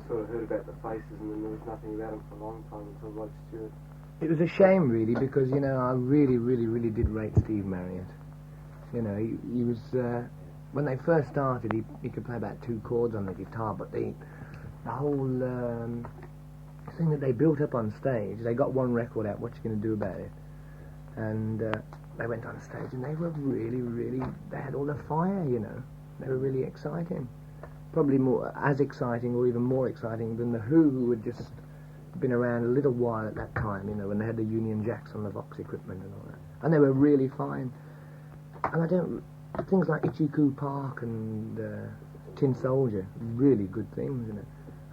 sort of heard about the Faces, and then there was nothing about them for a long time until Rod Stewart. It was a shame, really, because, you know, I really, really, really did rate Steve Marriott. You know, he was... when they first started, he could play about 2 chords on the guitar, but the whole thing that they built up on stage, they got one record out, what you going to do about it? And they went on stage, and they were really, really... They had all the fire, you know. They were really exciting. Probably as exciting or even more exciting than the who had just been around a little while at that time, you know, when they had the Union Jacks on the Vox equipment and all that. And they were really fine. And things like Ichiku Park and Tin Soldier, really good things, you know.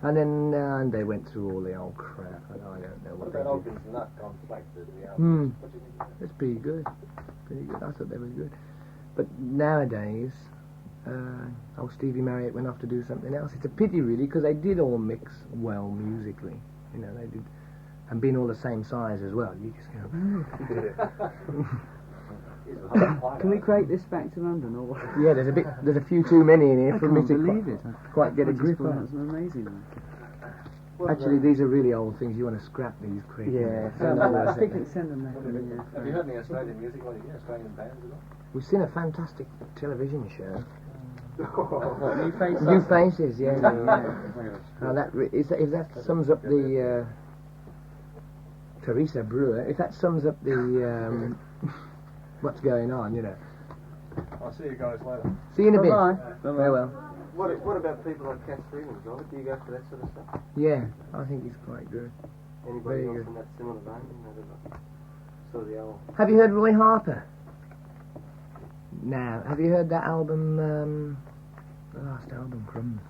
And then and they went through all the old crap, and I don't know what they did. Organs Nut Conflict, the album? What do you think of that? It's pretty good. Pretty good. I thought they were good. But nowadays... Stevie Marriott went off to do something else. It's a pity, really, because they did all mix well musically. You know, they did, and being all the same size as well. You just go. Can we create this back to London, or what? Yeah, there's a few too many in here for me to believe it. Quite get a grip on. That's an amazing one. Actually, these are really old things. You want to scrap these quick. Yeah, I think it's send them there. Have you heard any Australian music? Like, Australian bands at all? We've seen a fantastic television show. New Faces? New Faces, yeah. Now if that sums up the Teresa Brewer, if that sums up the what's going on, you know. I'll see you guys later. See you in a bit. Bye. Farewell. What about people like Cat Stevens, Robert? Do you go for that sort of stuff? Yeah, I think he's quite good. Anybody Very else good. in that similar vein? You know, sort of the old... Have you heard Roy Harper? No. Have you heard that album, the last album, Crumbs?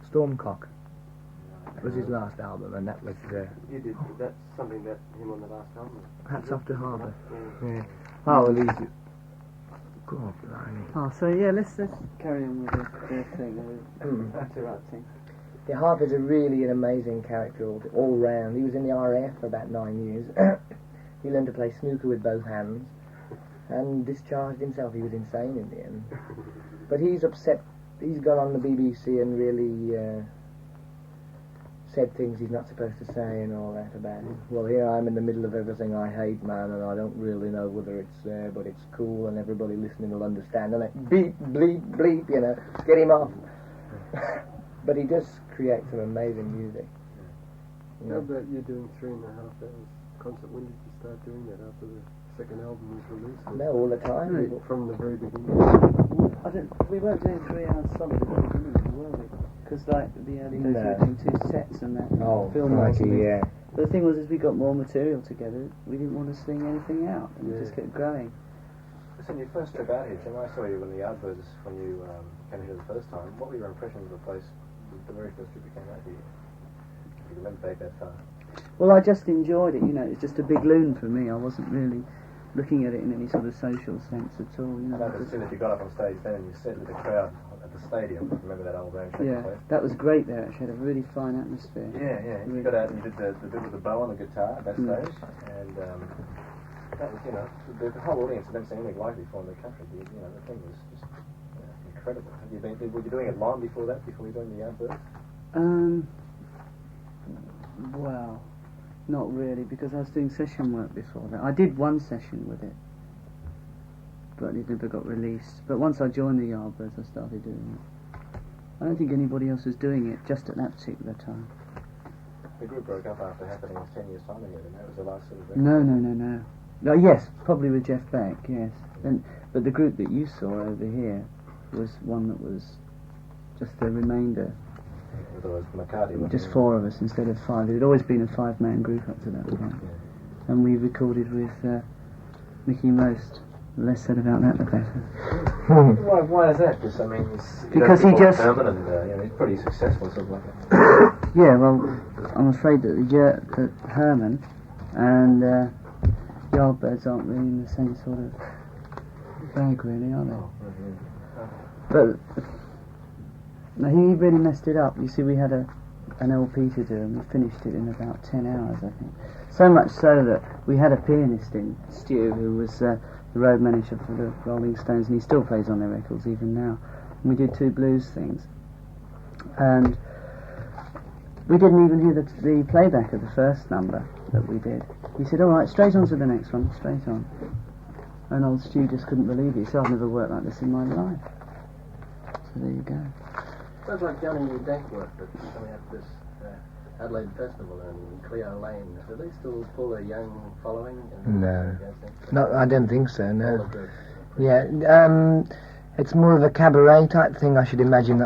Stormcock. That was his last album, and that was... You did, that's something about him on the last album. Hats Off to Harper. Yeah. Oh, well, he's... God, blimey. Oh, so yeah, let's carry on with the thing. We're interrupting. Yeah, Harper's really an amazing character all round. He was in the RAF for about 9 years. He learned to play snooker with both hands and discharged himself. He was insane in the end. But he's upset. He's gone on the BBC and really said things he's not supposed to say and all that about it. Well, here I'm in the middle of everything I hate, man, and I don't really know whether it's there, but it's cool and everybody listening will understand. And it beep, bleep, bleep, you know, get him off. But he does create some amazing music. How about you doing 3.5 hours concert? When did you start doing that? After the second album was released? No, all the time. Or from the very beginning? We weren't doing 3 hours solid at the beginning, were we? Because like the early days we were doing 2 sets and that. Film yeah. But the thing was, as we got more material together, we didn't want to sing anything out, and it just kept growing. Listen, your first trip out here, Jim, I saw you in the Yardbirds when you came here the first time. What were your impressions of the place the very first trip you came out here? If you remember back that far. Well, I just enjoyed it, you know, it's just a big loon for me. I wasn't really looking at it in any sort of social sense at all, you know. I noticed too that you got up on stage then and you said with the crowd at the stadium. Remember that old round yeah, place? that was great there, actually. Had a really fine atmosphere. Yeah. You Really. got out and you did the bit with the bow on the guitar at that stage, and that was, you know, the whole audience had never seen anything like it before in the country. You know, the thing was just incredible. Were you doing it long before that, before you joined the Yardbirds? Well, not really, because I was doing session work before that. I did one session with it, but it never got released. But once I joined the Yardbirds, I started doing it. I don't think anybody else was doing it just at that particular time. The group broke up after Happenings 10 years time ago, and that was the last sort of... No. Oh, yes, probably with Jeff Beck, yes. But the group that you saw over here was one that was just the remainder. Otherwise, McCarthy... Just 4 of us instead of 5. It had always been a 5-man group up to that point. Yeah. And we recorded with Mickey Most. The less said about that, the better. Why is that? Because, I mean, because he just... permanent, you know, he's pretty successful and stuff like that. Yeah, well, I'm afraid that Herman and Yardbirds aren't really in the same sort of bag, really, are they? But no, he really messed it up. You see, we had an LP to do, and we finished it in about 10 hours, I think. So much so that we had a pianist in, Stu, who was the road manager for the Rolling Stones, and he still plays on their records even now. And we did 2 blues things. And We didn't even hear the playback of the first number that we did. He said, all right, straight on to the next one, straight on. And old Stu just couldn't believe it. He said, I've never worked like this in my life. So there you go. Sounds like Johnny Dankworth that's coming out this Adelaide Festival in Cleo Lane. Do they still pull a young following? No. I don't think so, no. The Yeah, it's more of a cabaret type thing, I should imagine,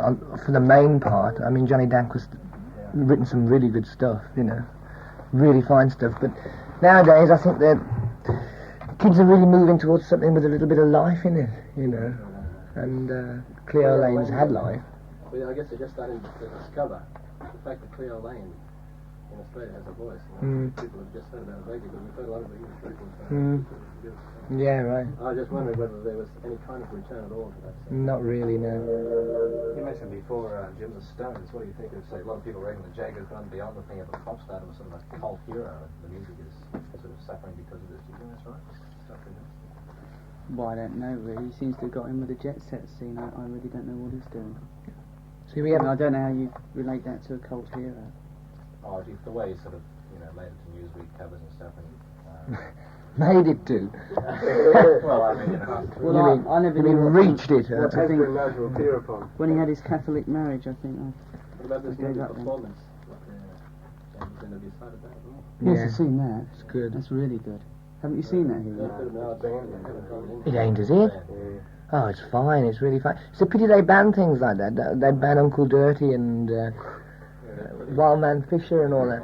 for the main part. I mean, Johnny Dankworth's written some really good stuff, you know, really fine stuff. But nowadays, I think that kids are really moving towards something with a little bit of life in it, you know. And Cleo Lane's had life. Well, I guess they're just starting to discover the fact that Cleo Lane in Australia has a voice. You know? People have just heard about it lately, but we've heard a lot of English records. Yeah, right. I was just wondering whether there was any kind of return at all to that. Not really, no. You mentioned before, Jim, the Stones. What do you think of, say, a lot of people reckon that Jagger's gone beyond the thing of a pop star to sort of a cult hero. The music is sort of suffering because of this. Do you think that's right? Well, I don't know, really. He seems to have got in with the jet set scene. I really don't know what he's doing. See, we have... I don't know how you relate that to a cult hero. Oh, the way he sort of, you know, made it to Newsweek covers and stuff. And, made it to. well, I mean, you know. Well, I never knew reached it. What I think now to appear upon. when he had his Catholic marriage, I think. What about this movie performance? James going to be side of that as well? Yes, Yeah. I've seen that. It's good. That's really good. Haven't you seen that, Hugh? It ain't, is it? Oh, it's fine. It's really fine. It's a pity they ban things like that. They ban Uncle Dirty and Wildman Fisher and all that.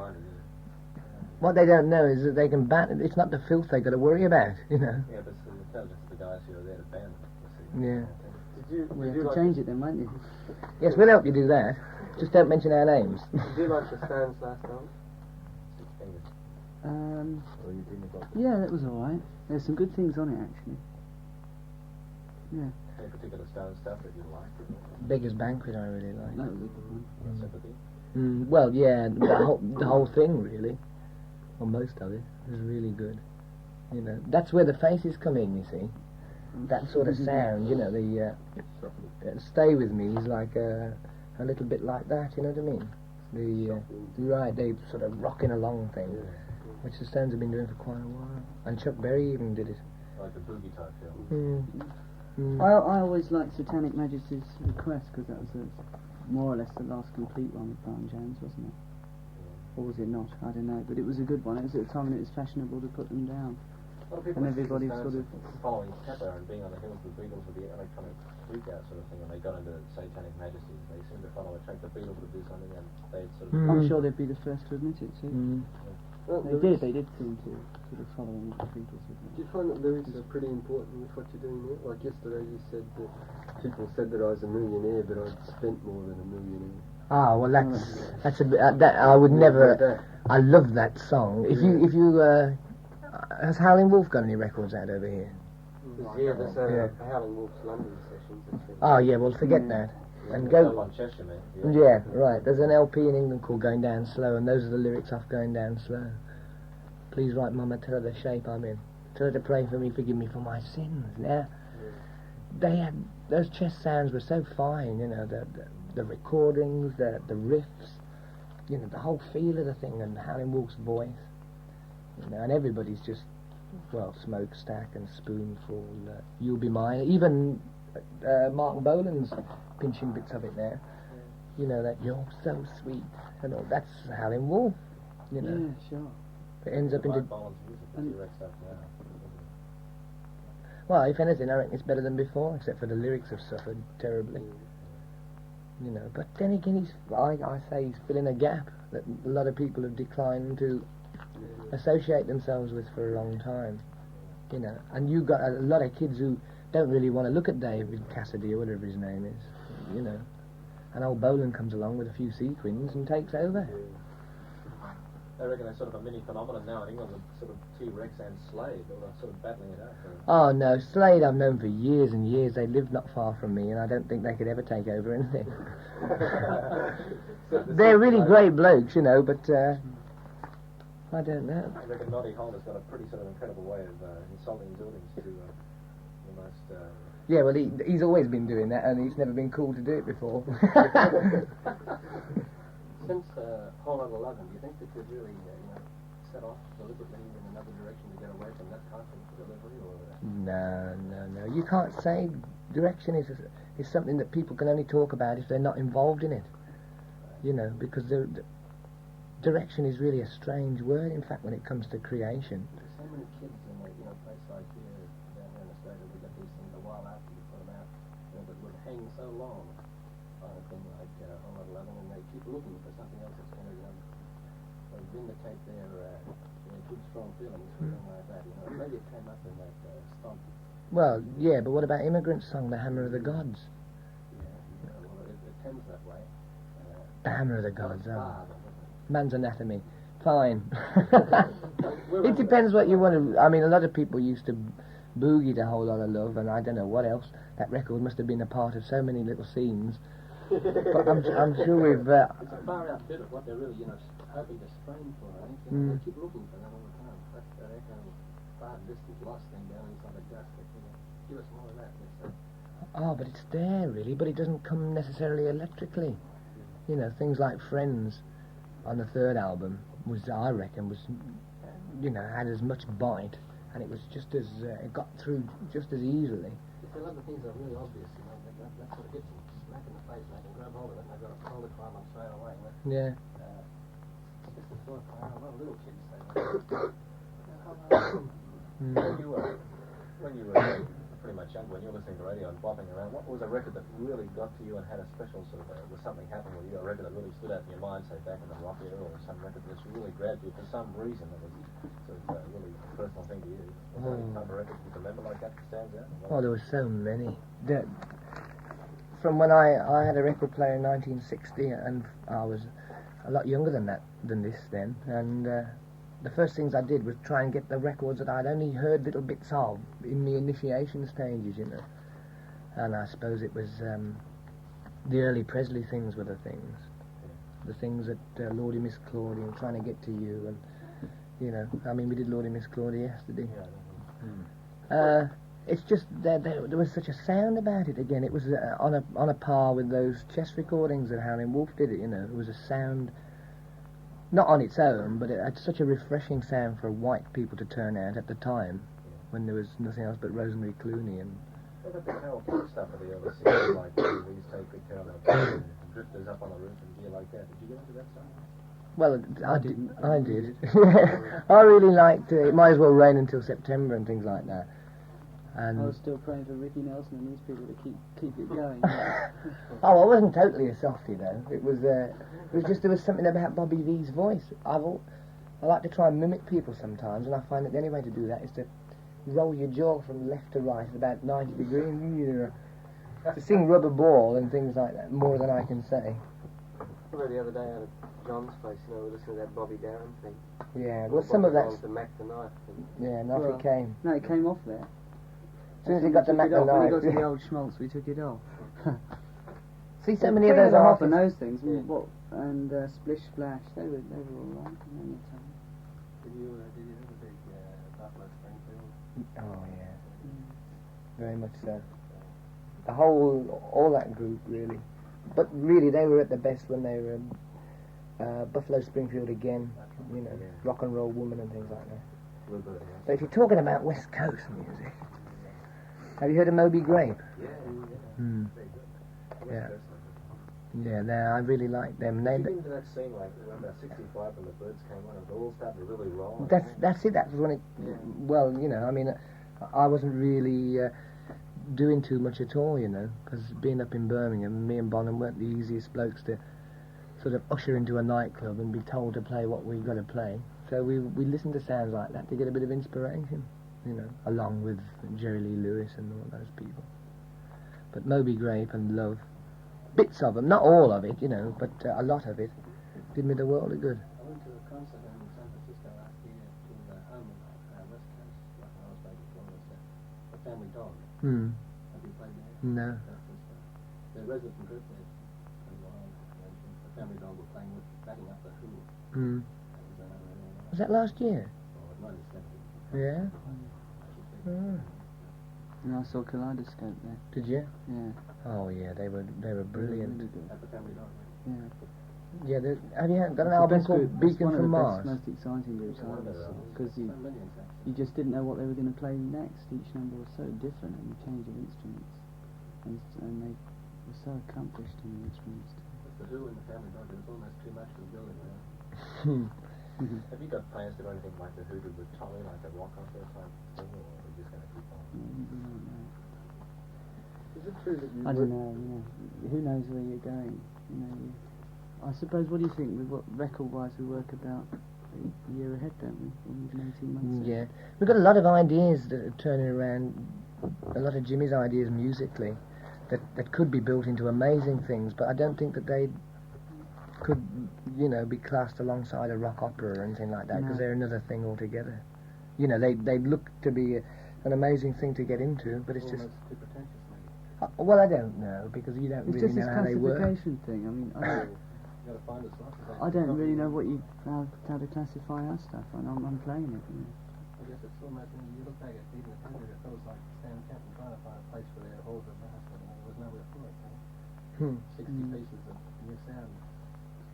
What they don't know is that they can ban it. It's not the filth they got to worry about, you know. Yeah, but it's just the guys who are there to ban them. Yeah. We have to change it then, won't you? Yes, we'll help you do that. Just don't mention our names. Did you like the Stands last album? Yeah, that was alright. There's some good things on it, actually. Yeah. Any particular Stone stuff that you liked? Beggar's Banquet I really like. That was a good one. Sympathy? Well, yeah, the whole thing really, or most of it, was really good. You know, that's where the faces come in. You see, that sort of sound. You know, the Stay With Me is like a little bit like that. You know what I mean? Right, they sort of rocking along thing, which the Stones have been doing for quite a while. And Chuck Berry even did it. Like the boogie type film. I always liked Satanic Majesty's Request because that was more or less the last complete one with Brian Jones, wasn't it? Or was it not? I don't know. But it was a good one. It was at a time when it was fashionable to put them down. And everybody sort of following Pepper and being on the hills with the Beatles with the electronic freak out sort of thing. When they got into Satanic Majesties, they seemed to follow a track. The Beatles would do something, and they'd sort of. I'm sure they'd be the first to admit it too. Well, They did seem to sort of follow in the Beatles. Do you find that lyrics are pretty important with what you're doing there? Like yesterday you said that people said that I was a millionaire, but I'd spent more than a millionaire. Ah, well, that's a bit. That I would never. I love that song. If you has Howling Wolf got any records out over here? Yeah, there's Howling Wolf's London sessions. Oh yeah, well forget that. And go. On Cheshire, man. Yeah, right. There's an LP in England called Going Down Slow, and those are the lyrics off Going Down Slow. Please write Mama, tell her the shape I'm in. Tell her to pray for me, forgive me for my sins. Now, they had those chest sounds were so fine, you know, the recordings, the riffs, you know, the whole feel of the thing, and Howling Wolf's voice, you know, and everybody's just, well, Smokestack and Spoonful, You'll Be Mine, even Martin Bolan's pinching bits of it there, you know, that You're So Sweet, and all, that's Howling Wolf, you know. Yeah, sure. It ends up into... And Well, if anything, I reckon it's better than before, except for the lyrics have suffered terribly. You know, but then again, I say he's filling a gap that a lot of people have declined to associate themselves with for a long time. You know, and you've got a lot of kids who don't really want to look at David Cassidy or whatever his name is, you know. And old Bolan comes along with a few sequins and takes over. I reckon there's sort of a mini phenomenon now in England with sort of T-Rex and Slade, all that sort of battling it out. Oh no, Slade I've known for years and years. They lived not far from me, and I don't think they could ever take over anything. They're really great blokes, you know, but I don't know. I reckon Noddy Holder's got a pretty sort of incredible way of insulting buildings to almost... Yeah, well, he's always been doing that, and he's never been cool to do it before. Since Whole Lot of Lovin', do you think that you'd really, set off deliberately in another direction to get away from that constant delivery, or? No. You can't say direction is something that people can only talk about if they're not involved in it. Because the direction is really a strange word, in fact, when it comes to creation. There's so many kids in a place like here, down here in Australia, we get these things a while after you put them out, that would hang so long on a thing like Whole Lot of Lovin', and they keep looking for something else that's going to, vindicate their good, strong feelings for something like that. Maybe it came up in that stomp. Well, yeah, but what about Immigrant Song, The Hammer of the Gods? Yeah, well, it tends that way. The Hammer of the Gods, Bard, Man's Anatomy. Fine. It depends what you want to... I mean, a lot of people used to boogie to Whole Lot of Love, and I don't know what else. That record must have been a part of so many little scenes. But I'm sure we've... it's a far out bit of what they're really, hoping to strain for, I think. They keep looking for that all the time. That's that echo, far distant lost thing down inside the dust. Give us more of that. Oh, but it's there, really, but it doesn't come necessarily electrically. Things like Friends on the third album I reckon, had as much bite, and it was just as, it got through just as easily. If a lot of things are really obvious, that sort of hits them smack in the face, and they can grab hold of it, and they've got a hold of climb on straight away. Yeah. It's just a thought, a lot of little kids say that. When you were pretty much young, when you were listening to radio and bopping around, what was a record that really got to you and had a special sort of, was something happening with you, a record that really stood out in your mind, say back in the rock era, or some record that's really grabbed you for some reason that was sort of a really personal thing to you? Was there any type of record you can remember like that stands out? Oh, there were so many. From when I had a record player in 1960, and I was a lot younger than this then, and the first things I did was try and get the records that I'd only heard little bits of in the initiation stages, and I suppose it was the early Presley things were the things that Lordy Miss Claudia and Trying to Get to You, and I mean, we did Lordy Miss Claudia yesterday. It's just there was such a sound about it again. It was on a par with those chess recordings that Howlin' Wolf did. It was a sound, not on its own, but it had such a refreshing sound for white people to turn out at the time, when there was nothing else but Rosemary Clooney and... What about the Carol King stuff of the early 60s, like these take Big Carol and Drifters Up on the Roof and gear like that? Did you get into that stuff? Well, I did. I really liked it. Might As Well Rain Until September and things like that. And I was still praying for Ricky Nelson and these people to keep it going. Oh, I wasn't totally a softie though. It was just there was something about Bobby V's voice. I like to try and mimic people sometimes, and I find that the only way to do that is to roll your jaw from left to right at about 90 degrees. To sing Rubber Ball and things like that, more than I can say. Well, the other day out at John's place, we listened to that Bobby Darin thing. Yeah, well, some of that... The Mac the Knife thing. Yeah, and off it came. No, it came off there. As soon as he got the Mac the When he Knife. got to the old schmaltz, we took it off. See, so many of those are and those things, and Splish Splash, they were all right. Did you have a big Buffalo Springfield? Oh yeah, very much so. The all that group really, but really they were at the best when they were Buffalo Springfield again, Rock and Roll Woman and things like that. But if you're talking about West Coast music, have you heard of Moby Grape? Yeah, I really like them. Did you get into that scene like around about 65 when the Birds came on and it all started to really roll? That's it. That was when it. Well, I mean, I wasn't really doing too much at all, because being up in Birmingham, me and Bonham weren't the easiest blokes to sort of usher into a nightclub and be told to play what we've got to play. So we listened to sounds like that to get a bit of inspiration, along with Jerry Lee Lewis and all those people. But Moby Grape and Love, bits of them, not all of it, but a lot of it, did me the world of good. I went to a concert in San Francisco last year to the home of West Coast, like I was back before, was a Family Dog. Have you played there? No. The resident group there, the Family Dog were playing with, backing up the Who. Was that last year? Oh, 1970. Yeah. And I saw Kaleidoscope there. Did you? Yeah. Oh yeah, they were brilliant. Really good. At the Family Dog. Yeah. Yeah, have you got an It's the album best called group. It's Beacon one of from the Mars? best, most exciting groups I ever saw, because So millions, actually. you just didn't know what they were going to play next. Each number was so different, and the change of instruments, and they were so accomplished in the instruments. With the Who and the Family Dog, it was almost too much for the building around. Have you got plans to do anything like the Who did with Tommy, like a rock concert type thing, or are you just going to keep on? Is it true that you I don't know. Who knows where you're going? I suppose. What do you think? With what record-wise, we work about a year ahead, don't we? Or even 18 months. Yeah, we've got a lot of ideas that are turning around. A lot of Jimmy's ideas musically that could be built into amazing things, but I don't think that they could, be classed alongside a rock opera or anything like that, because they're another thing altogether. They look to be an amazing thing to get into, but it's just. Almost too pretentious, maybe. Well, I don't know, because you don't It's really just know this how they work. classification thing. I mean, You got to find a slot. I don't really know how to classify our stuff, and I'm playing it. I guess it's almost, you look back at even the period, it feels like Stan Kenton trying to find a place for their holds of mass, and there was nowhere for it. 60 pieces of new sound,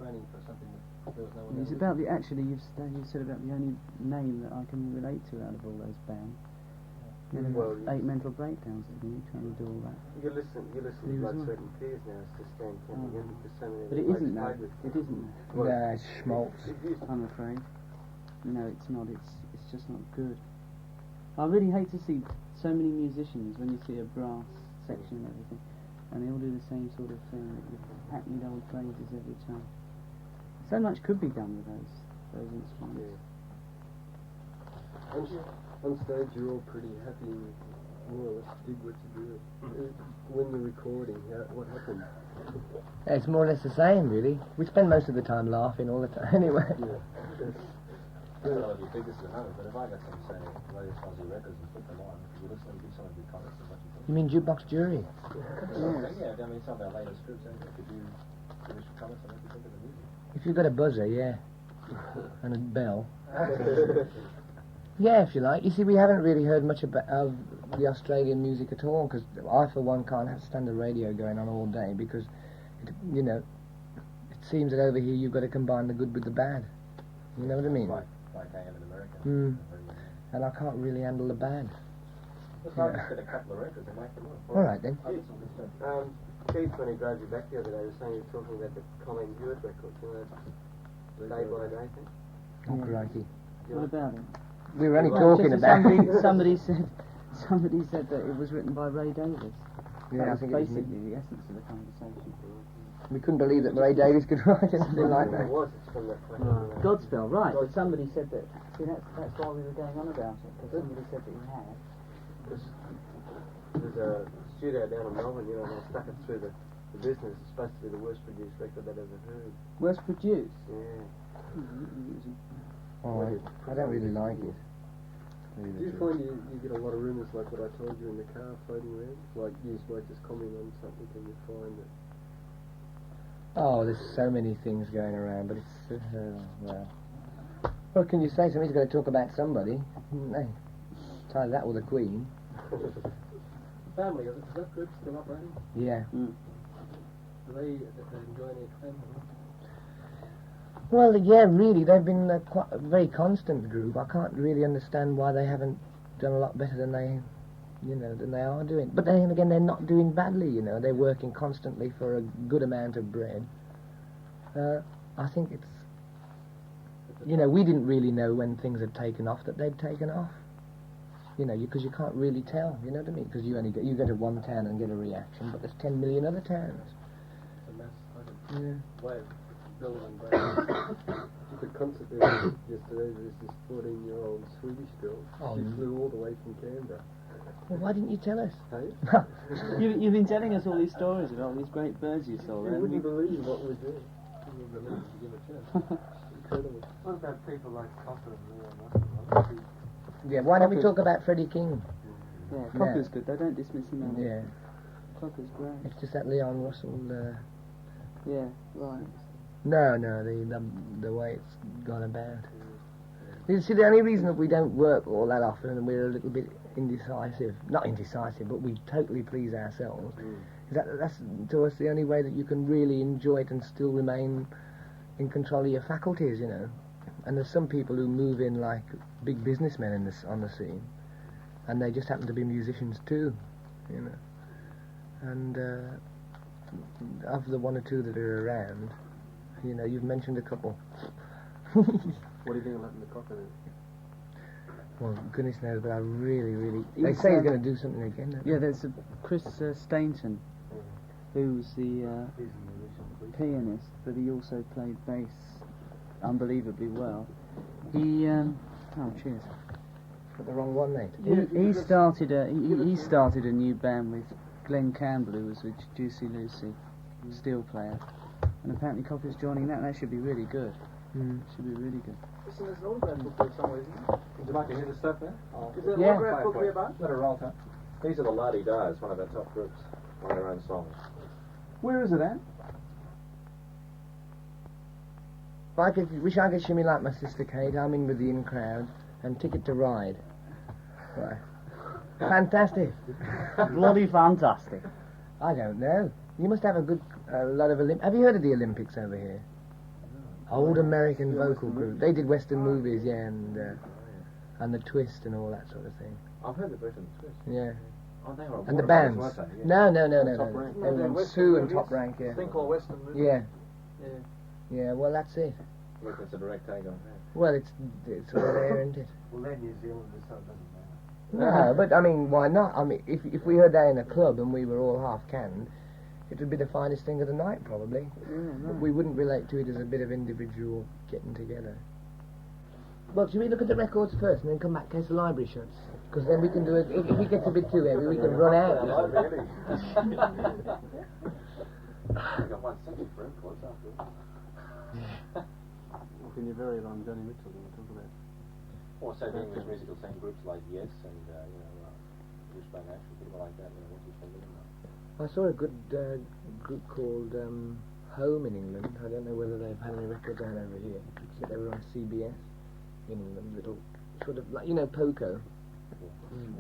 training for something that there was no one It's else. about you've said about the only name that I can relate to out of all those bands. Well, 8 mental breakdowns of me trying to do all that. You listen to Blood, Sweat and Tears now. It's just Stan Kemp again, because so many. But it isn't that. It isn't that. Nah, it's schmaltz. I'm afraid. It's not. It's just not good. I really hate to see so many musicians when you see a brass section and everything, and they all do the same sort of thing, with hackneyed old phrases every time. So much could be done with those instruments. On stage, you're all pretty happy and more or less dig what you do. When you're recording, what happens? It's more or less the same, really. We spend most of the time laughing all the time, anyway. I don't know if you think this is at home, but if I got some, say, latest Aussie records and put them on, could you listen and give some of your comments of what you think? You mean jukebox jury? Yeah, I mean, some of our latest groups, could you give us some comments on what you think of the music? If you've got a buzzer, yeah. And a bell. Yeah, if you like. You see, we haven't really heard much of the Australian music at all, because I, for one, can't stand the radio going on all day, because, it seems that over here you've got to combine the good with the bad. You know what I mean? Like I am in America. And I can't really handle the bad. Let's just get a couple of records and make them up. All right, then. Keith, when he drove you back the other day, was saying he was talking about the Colin Hewitt record, that Day by Day thing. Oh, crikey. What about it? We were only Well, talking just about somebody said that it was written by Ray Davis. Yeah, I That was think it was basically the essence of the conversation. we couldn't believe that Ray Davis could write anything like that. It was, it's from that place. Godspell, right? But somebody said that. See, that's why we were going on about it, because somebody said that he had. There's a studio down in Melbourne, and they stuck it through the business. It's supposed to be the worst produced record they'd ever heard. Worst produced? Yeah. Oh, I don't really like it. Do you find you get a lot of rumours like what I told you in the car floating around? Like you might just comment on something and you find that... Oh, there's so many things going around, but it's, well... What can you say? Somebody's got to talk about somebody, haven't they? Try that with the Queen. Family, is that group still operating? Yeah. Do they enjoy any acclaim? Well, yeah, really, they've been quite a very constant group. I can't really understand why they haven't done a lot better than they are doing. But then again, they're not doing badly, They're working constantly for a good amount of bread. I think it's... we didn't really know when things had taken off that they'd taken off. Because you can't really tell, you know what I mean? Because you go to one town and get a reaction, but there's 10 million other towns. It's a mass Yeah. way of building and breaking. The concert there yesterday, there was this 14-year-old Swedish girl. Oh, She flew all the way from Canberra. Well, why didn't you tell us? Hey? You've been telling us all these stories about all these great birds you saw. You wouldn't believe what we're doing. You would believe to give a chance. Incredible. What about people like Cocker and Leo? Yeah, why don't we talk about Freddie King? Yeah, Cocker's good. They don't dismiss him. Yeah. Cocker's great. It's just that Leon Russell... Yeah, right. No, the way it's gone about. You see, the only reason that we don't work all that often and we're a little bit indecisive, not indecisive, but we totally please ourselves, is that's to us the only way that you can really enjoy it and still remain in control of your faculties, you know. And there's some people who move in like big businessmen on the scene, and they just happen to be musicians too, you know. And of the one or two that are around, you know, you've mentioned a couple. What do you think will happen to Cocker then? Well, goodness knows, but I really... They He's, say he's going to do something again, don't they? Yeah, there's Chris Stainton, who's the He's a musician, please. pianist, but he also played bass unbelievably well. He, oh cheers. Got the wrong one, mate. He started a new band with Glenn Campbell, who was with Juicy Lucy, steel player, and apparently Copper's joining that. That should be really good. Should be really good. Listen, there's an autograph book there somewhere, isn't there? Would you like to hear the stuff there? Is there an Yeah. autograph book here, bud? Let her roll, Tom. These are the La Di Das, one of our top groups, on their own songs. Where is it at? Wish I could shimmy like my sister Kate. I'm in with the in crowd and Ticket to Ride. Right. Fantastic. Bloody fantastic. I don't know. You must have a lot of Have you heard of the Olympics over here? Old American vocal group. They did Western movies, yeah, and the Twist and all that sort of thing. I've heard the Britain Twist. Yeah. Oh, they were And the water brothers, bands. weren't they? Yeah. No. Top Rank. They were Western Sue and movies. Top Rank, yeah. Thing called Western movie. Yeah. Yeah. Yeah, well, that's it. Look, it's a direct take on that. Well, it's all there, isn't it? Well, they're New Zealanders, so it doesn't matter. No, but I mean, why not? I mean, if we heard that in a club and we were all half canned, it would be the finest thing of the night, probably. But we wouldn't relate to it as a bit of individual getting together. Well, should we look at the records first and then come back in case the library shuts? Because then we can do it. If it gets a bit too heavy, we can run out. We've got 1 century for records after all. Well, can you vary it on Johnny Mitchell when we talk about? Also, the English musical scene groups like Yes and, Bruce Bang Action, people like that, what's his name? I saw a good group called Home in England. I don't know whether they've had any records out over here. Except they were on CBS in England. Little sort of like, you know, Poco.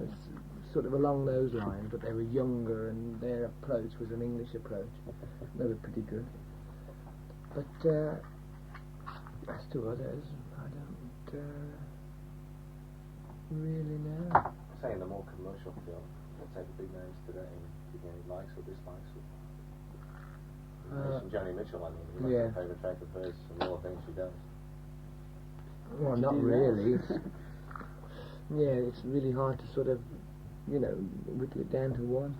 It's sort of along those lines, but they were younger and their approach was an English approach. They were pretty good. But as to others, I don't really know. Say in the more commercial field, let's say the big names today, do you any likes or dislikes? You mentioned Joni Mitchell, I mean, what's your favourite track of hers and all the things she does? Well, not really. It's really hard to sort of, you know, whittle it down to one.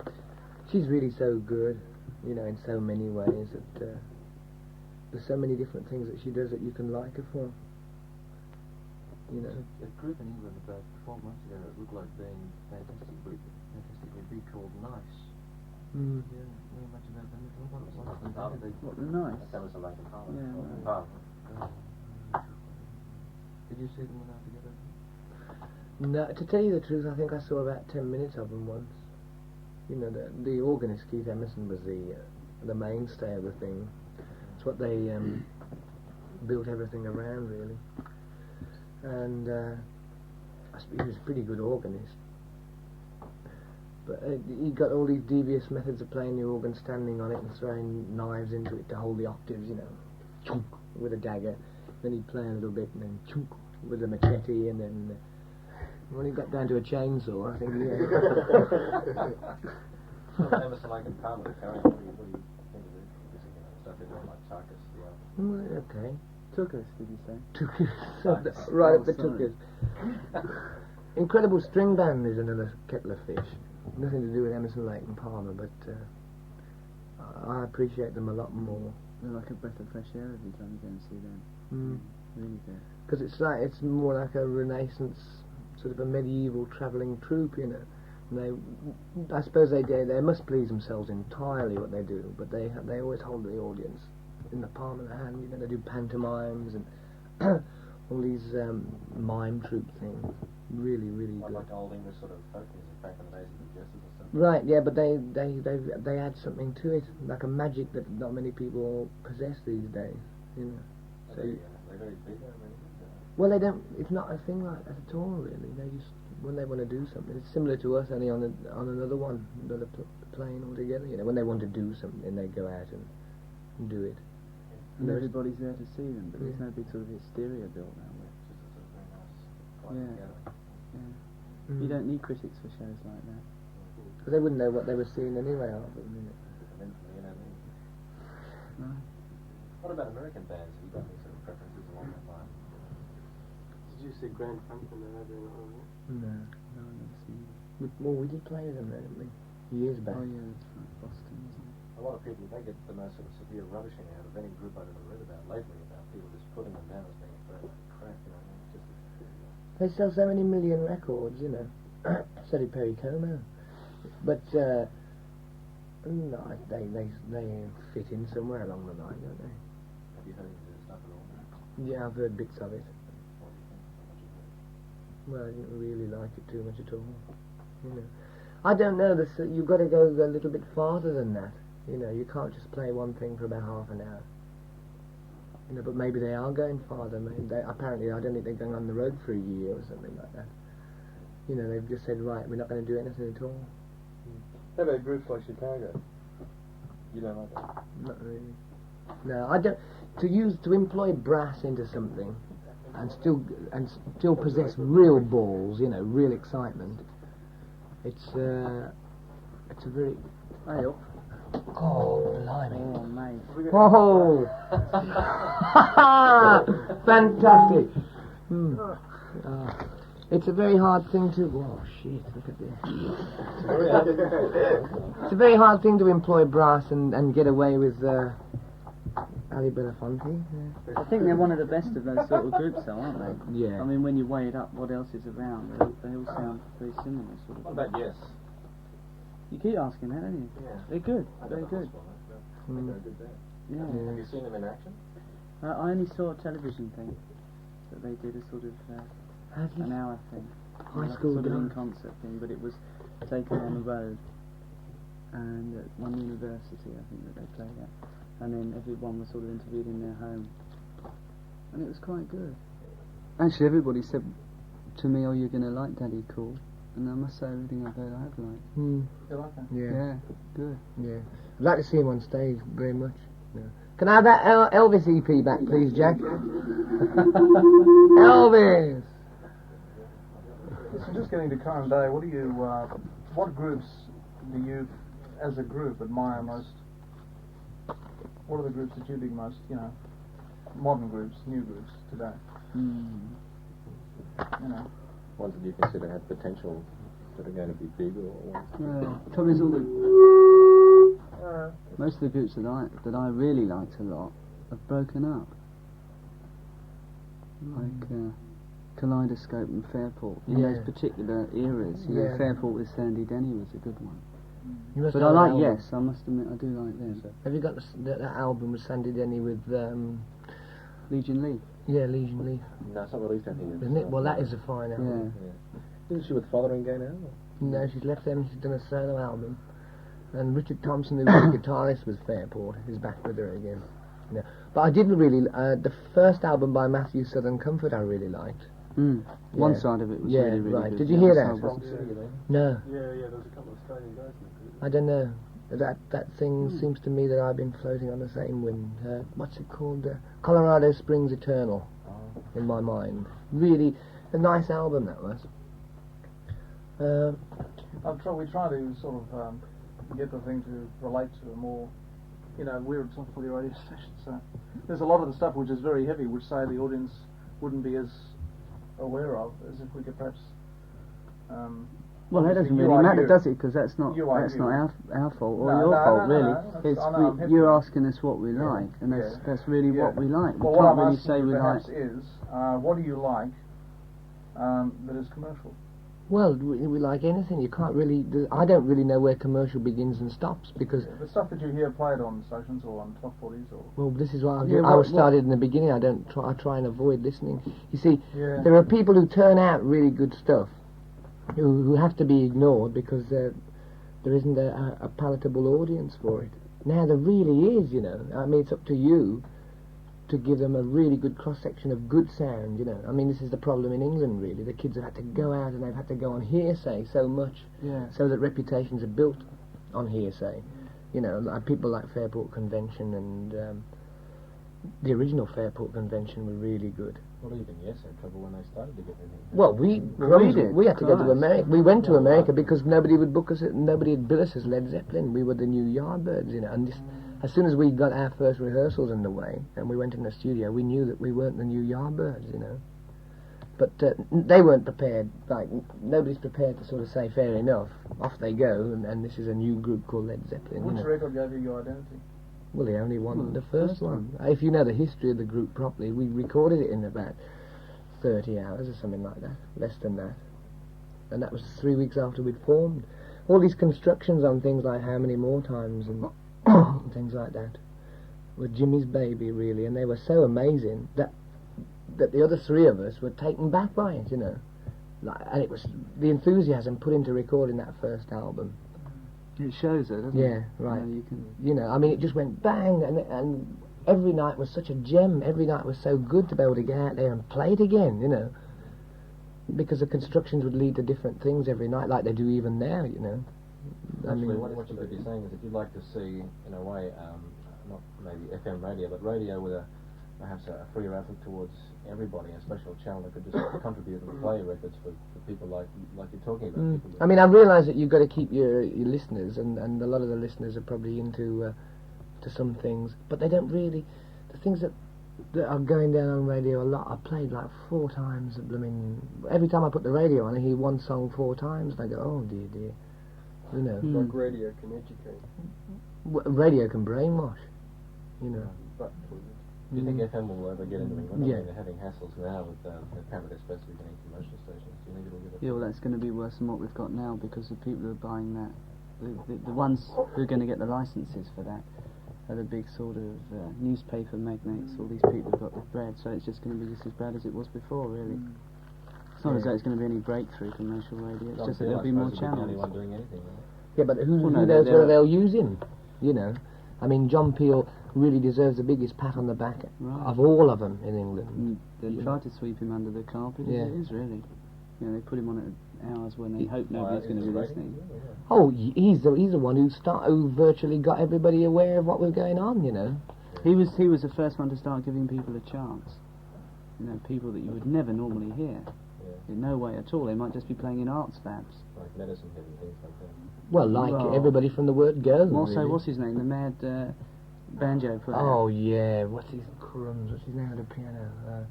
She's really so good, you know, in so many ways that there's so many different things that she does that you can like her for. You know. A group in England about 12 months ago that looked like being fantastic would be called Nice. Mm. Yeah, know much about them at all? What, nice? That was like a Parliament. Yeah, right. Parliament. Did you see them when they were together? No, to tell you the truth, I think I saw about 10 minutes of them once. You know, the organist Keith Emerson was the mainstay of the thing. It's what they built everything around, really. And he was a pretty good organist. But he got all these devious methods of playing the organ, standing on it and throwing knives into it to hold the octaves, you know, chunk, with a dagger. Then he'd play a little bit and then chunk with a machete, and then when he got down to a chainsaw, I think Emerson, Lake and Palmer, Karen, what do you think of this stuff they're doing, like Tarkus, Well, okay. Tukas, did you say? Tukas. Right up the Tukas. Incredible String Band is another kettle of fish. Nothing to do with Emerson, Lake and Palmer, but I appreciate them a lot more. They're like a breath of fresh air every time you go and see them. Really good. Because it's more like a Renaissance, sort of a medieval travelling troupe, you know. And I suppose they must please themselves entirely what they do, but they always hold the audience in the palm of the hand. You know, they do pantomimes and all these mime troupe things. Really, really good. like old English sort of folk music back in the days of the Jesses or something. Right, yeah, but they add something to it, like a magic that not many people possess these days, you know. So They're very big, well, they don't. It's not a thing like that at all, really. They just, when they want to do something, it's similar to us, only on another one, another plane altogether. You know, when they want to do something, they go out and do it. and everybody's there to see them, but there's no big sort of hysteria built around it. Just a sort of very nice quiet Yeah. gathering. Yeah. You don't need critics for shows like that. Because they wouldn't know what they were seeing anyway, half of them. Eventually, you know what I mean? No. What about American bands? Have you got any sort of preferences along that line? Did you see Grand Funk when they were over in Oregon? No. No, I've never seen it. Well, we did play with them, didn't we? Years back. Oh yeah, that's right, Boston, isn't it? A lot of people, they get the most sort of severe rubbishing out of any group I've ever read about lately, about people just putting them down as being a great crap, you know. It's just They sell so many million records, you know. So did Perry Como. But, no, they fit in somewhere along the line, don't they? have you heard any of their stuff at all? Yeah, I've heard bits of it. What do you think? How much you heard? Well, I didn't really like it too much at all. You know, I don't know. You've got to go a little bit farther than that. You know, you can't just play one thing for about half an hour. You know, but maybe they are going farther. Apparently, I don't think they're going on the road for a year or something like that. You know, they've just said, right, we're not going to do anything at all. How about groups like Chicago? You don't like that? Not really. No, I don't. To employ brass into something, and still possess real balls, you know, real excitement. It's a very. Hey up. Oh, blimey. Oh, mate. Oh! Fantastic! It's a very hard thing to... Oh, shit, look at this. It's a very hard thing to employ brass and get away with Ali Belafonte. I think they're one of the best of those sort of groups, though, aren't they? Yeah. I mean, when you weigh it up, what else is around? They all sound very similar, sort of. What about Yes? You keep asking that, don't you? Yeah. They're good. I Very got good. I think they're a good band. Yeah. Have you seen them in action? I only saw a television thing that they did a sort of Have you? an hour thing, High like school sort of in dance. concert thing, but it was taken on the road and at one university, I think, that they played at, and then everyone was sort of interviewed in their home, and it was quite good. Actually, everybody said to me, "Oh, you're going to like Daddy Cool," and I must say, everything I've heard, I have liked. You like that? Yeah. Good. Yeah. I'd like to see him on stage very much. Yeah. Can I have that Elvis EP back, please, Jack? Elvis! So just getting to current day, what groups do you, as a group, admire most? What are the groups that you dig most, you know, modern groups, new groups today? You know. Ones that you consider have potential that are going to be big or what? Trouble is, most of the groups that I really liked a lot have broken up. Like Kaleidoscope and Fairport. In those particular eras, you know, Fairport with Sandy Denny was a good one. You must But have I like an album. Yes, I must admit I do like them. Have you got that album with Sandy Denny with Legion Lee. Legion Leaf, No, it's not released out here. isn't it? Well, that is a fine Yeah. album. Isn't she with Fotheringay now? No, she's left them. She's done a solo album, and Richard Thompson, who was the guitarist with Fairport, is back with her again. Yeah. But I didn't really. The first album by Matthew Southern Comfort I really liked. One Yeah. side of it was Yeah, really, really right. good. Did The you hear other that? side wasn't. No, Yeah, there's a couple of Australian guys in the group. I don't know. That thing seems to me that I've been floating on the same wind. What's it called? Colorado Springs Eternal. In my mind, really a nice album that was. We try to sort of get the thing to relate to a more, you know, we're a top 40 radio station, so there's a lot of the stuff which is very heavy, which say the audience wouldn't be as aware of as if we could perhaps. Well, that doesn't you really are matter, you. does it? Because that's not You are our fault or No, your no, fault, no, really. no, that's- It's I know, I'm you're happy. asking us what we like, and Yeah. that's really Yeah. what we like. Well, We what can't I'm really asking say you we like. perhaps is, what do you like that is commercial? Well, we like anything. You can't really. I don't really know where commercial begins and stops because. The stuff that you hear played on stations or on top 40s or. Well, this is why Yeah, I what- started in the beginning. I try and avoid listening. You see, Yeah. there are people who turn out really good stuff, who have to be ignored because there isn't a palatable audience for it. Now there really is, you know. I mean, it's up to you to give them a really good cross-section of good sound, you know. I mean, this is the problem in England, really. The kids have had to go out and they've had to go on hearsay so much, so that reputations are built on hearsay. You know, like people like Fairport Convention and the original Fairport Convention were really good. Well, even yes, had trouble when they started to get everything. Well, we had to go to Christ. America. We went to America because nobody would book us. Nobody would bill us as Led Zeppelin. We were the new Yardbirds, you know. And as soon as we got our first rehearsals underway and we went in the studio, we knew that we weren't the new Yardbirds, you know. But they weren't prepared. Like nobody's prepared to sort of say, fair enough, off they go, and this is a new group called Led Zeppelin. Which you know. record gave you your identity? Well, they only won the first one. If you know the history of the group properly, we recorded it in about 30 hours or something like that, less than that. And that was 3 weeks after we'd formed. All these constructions on things like How Many More Times and things like that were Jimmy's baby, really, and they were so amazing that the other three of us were taken back by it, you know. And it was the enthusiasm put into recording that first album. It shows it, doesn't it? Yeah, right. You can. You know, I mean, it just went bang, and every night was such a gem. Every night was so good to be able to get out there and play it again, you know. Because the constructions would lead to different things every night, like they do even now, you know. Actually, what you could be saying is that you'd like to see, in a way, not maybe FM radio, but radio with perhaps a freer outlook towards everybody, a special channel that could just contribute and play records for people like you're talking about. I mean, I realise that you've got to keep your listeners, and a lot of the listeners are probably into to some things, but they don't really. The things that are going down on radio a lot, I've played like 4 times. I mean, every time I put the radio on, I hear one song 4 times, and I go, oh dear, you know. Like radio can educate. Radio can brainwash, you know. But do you think FM will ever get into England? Yeah. I mean, they're having hassles now with apparently they're supposed to be getting commercial stations. Do you think it'll get it? Yeah, well, that's going to be worse than what we've got now because the people who are buying that, the ones who are going to get the licenses for that, are the big sort of newspaper magnates. All these people who've got the bread, so it's just going to be just as bad as it was before, really. It's not as though it's going to be any breakthrough commercial radio. It's just that there'll be more channels. Anyone doing anything, right? Yeah, but who Well, no, knows they're- whether they'll use him? You know, I mean, John Peel really deserves the biggest pat on the back of all of them in England. They try to sweep him under the carpet, Yeah. as it is, really. You know, they put him on at hours when they hope nobody's going to be listening. Oh, he's the one who virtually got everybody aware of what was going on. You know. He was the first one to start giving people a chance. You know, people that you would never normally hear. In no way at all. They might just be playing in arts labs. Like medicine head and things like that. Well, everybody from the word go. Also, really. what's his name? The mad banjo player. Oh yeah, what's his crumbs? What's his name of the piano?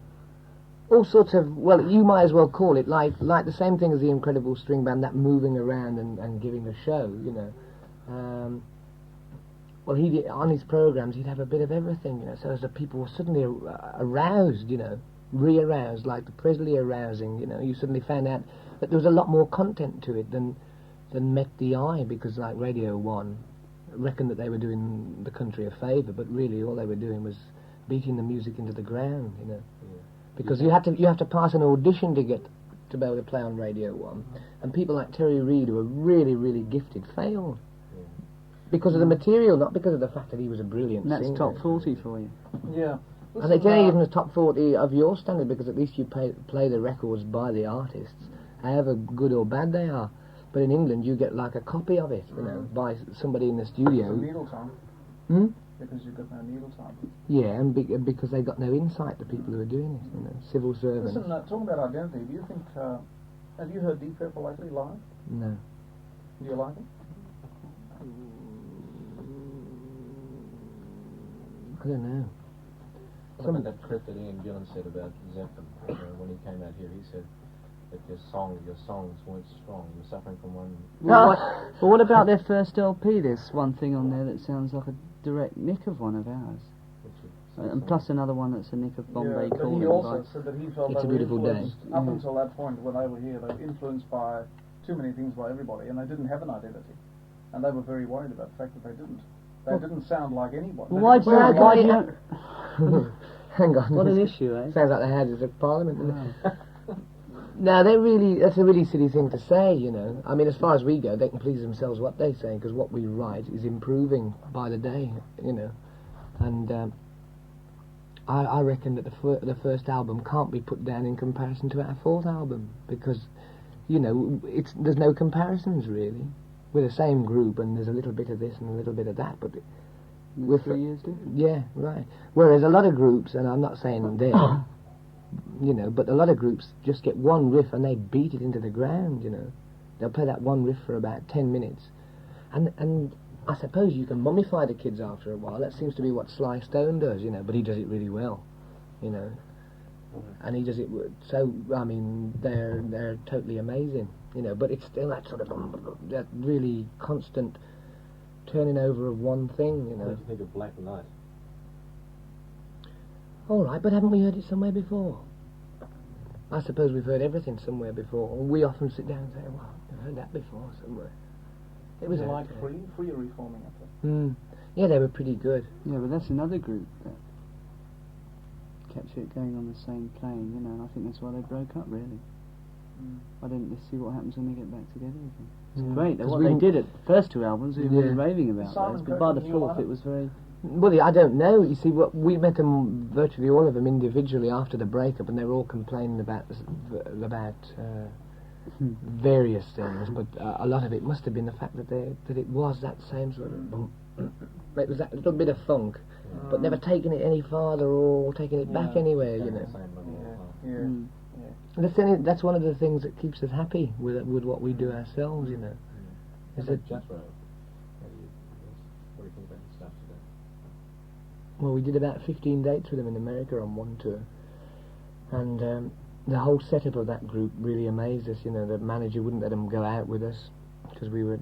All sorts of. Well, you might as well call it like the same thing as the Incredible String Band, that moving around and giving a show. You know. Well, he did, on his programs he'd have a bit of everything. You know, so as the people were suddenly aroused. You know. Re-aroused, like the Presley arousing, you know, you suddenly found out that there was a lot more content to it than met the eye, because like Radio 1 reckoned that they were doing the country a favour, but really all they were doing was beating the music into the ground, you know. Yeah. Because you have to pass an audition to get to be able to play on Radio 1, and people like Terry Reid, who are really, really gifted, failed. Because of the material, not because of the fact that he was a brilliant And that's singer. top 40 for you. Yeah. And they tell you even the top 40 of your standard, because at least you play the records by the artists, however good or bad they are. But in England, you get like a copy of it, you know, by somebody in the studio. It's a needle time. Hmm? Because you've got no needle time. Yeah, and because they got no insight, the people who are doing it, you know, civil servants. Listen, talking about identity, do you think, have you heard Deep Purple lately live? No. Do you like it? I don't know. What about that clip that Ian Gillan said about Zeppelin? When he came out here, he said that your songs weren't strong. You were suffering from one. But what about their first LP? There's one thing on there that sounds like a direct nick of one of ours. And plus another one that's a nick of Bombay but Calling. he also said that he felt It's they a were Beautiful Day. influenced, up until that point when they were here, they were influenced by too many things by everybody, and they didn't have an identity. And they were very worried about the fact that they didn't. They didn't sound like anyone. Well, why do you... Hang on. What an issue, eh? Sounds like the Houses of Parliament, doesn't it? No, that's a really silly thing to say, you know. I mean, as far as we go, they can please themselves what they say, because what we write is improving by the day, you know. And I reckon that the first album can't be put down in comparison to our fourth album, because, you know, there's no comparisons, really. We're the same group, and there's a little bit of this and a little bit of that, but With 3 years difference. Yeah, right. Whereas a lot of groups, and I'm not saying there, you know, but a lot of groups just get one riff and they beat it into the ground, you know. They'll play that one riff for about 10 minutes. And I suppose you can mummify the kids after a while. That seems to be what Sly Stone does, you know, but he does it really well, you know. And he does it so, I mean, they're totally amazing, you know, but it's still that sort of, that really constant turning over of one thing, you know. What do you think of Black Knight? All right, but haven't we heard it somewhere before? I suppose we've heard everything somewhere before. We often sit down and say, well, I've heard that before somewhere. It was like free reforming, I think. Yeah, they were pretty good. Yeah, but that's another group that kept it going on the same plane, you know, and I think that's why they broke up, really. I didn't see what happens when they get back together again. It's great. What they did at the first 2 albums, we were raving about those, but by the fourth it was very... Well, I don't know. You see, we met them, virtually all of them, individually after the breakup, and they were all complaining about various things, but a lot of it must have been the fact that it was that same sort of... It was that little bit of funk, but never taking it any farther or taking it back anywhere, you know. And that's one of the things that keeps us happy with what we do ourselves, you know. Is that Jethro? What do you think about his stuff today? well, we did about 15 dates with them in America on one tour, and the whole setup of that group really amazed us. You know, the manager wouldn't let them go out with us because we were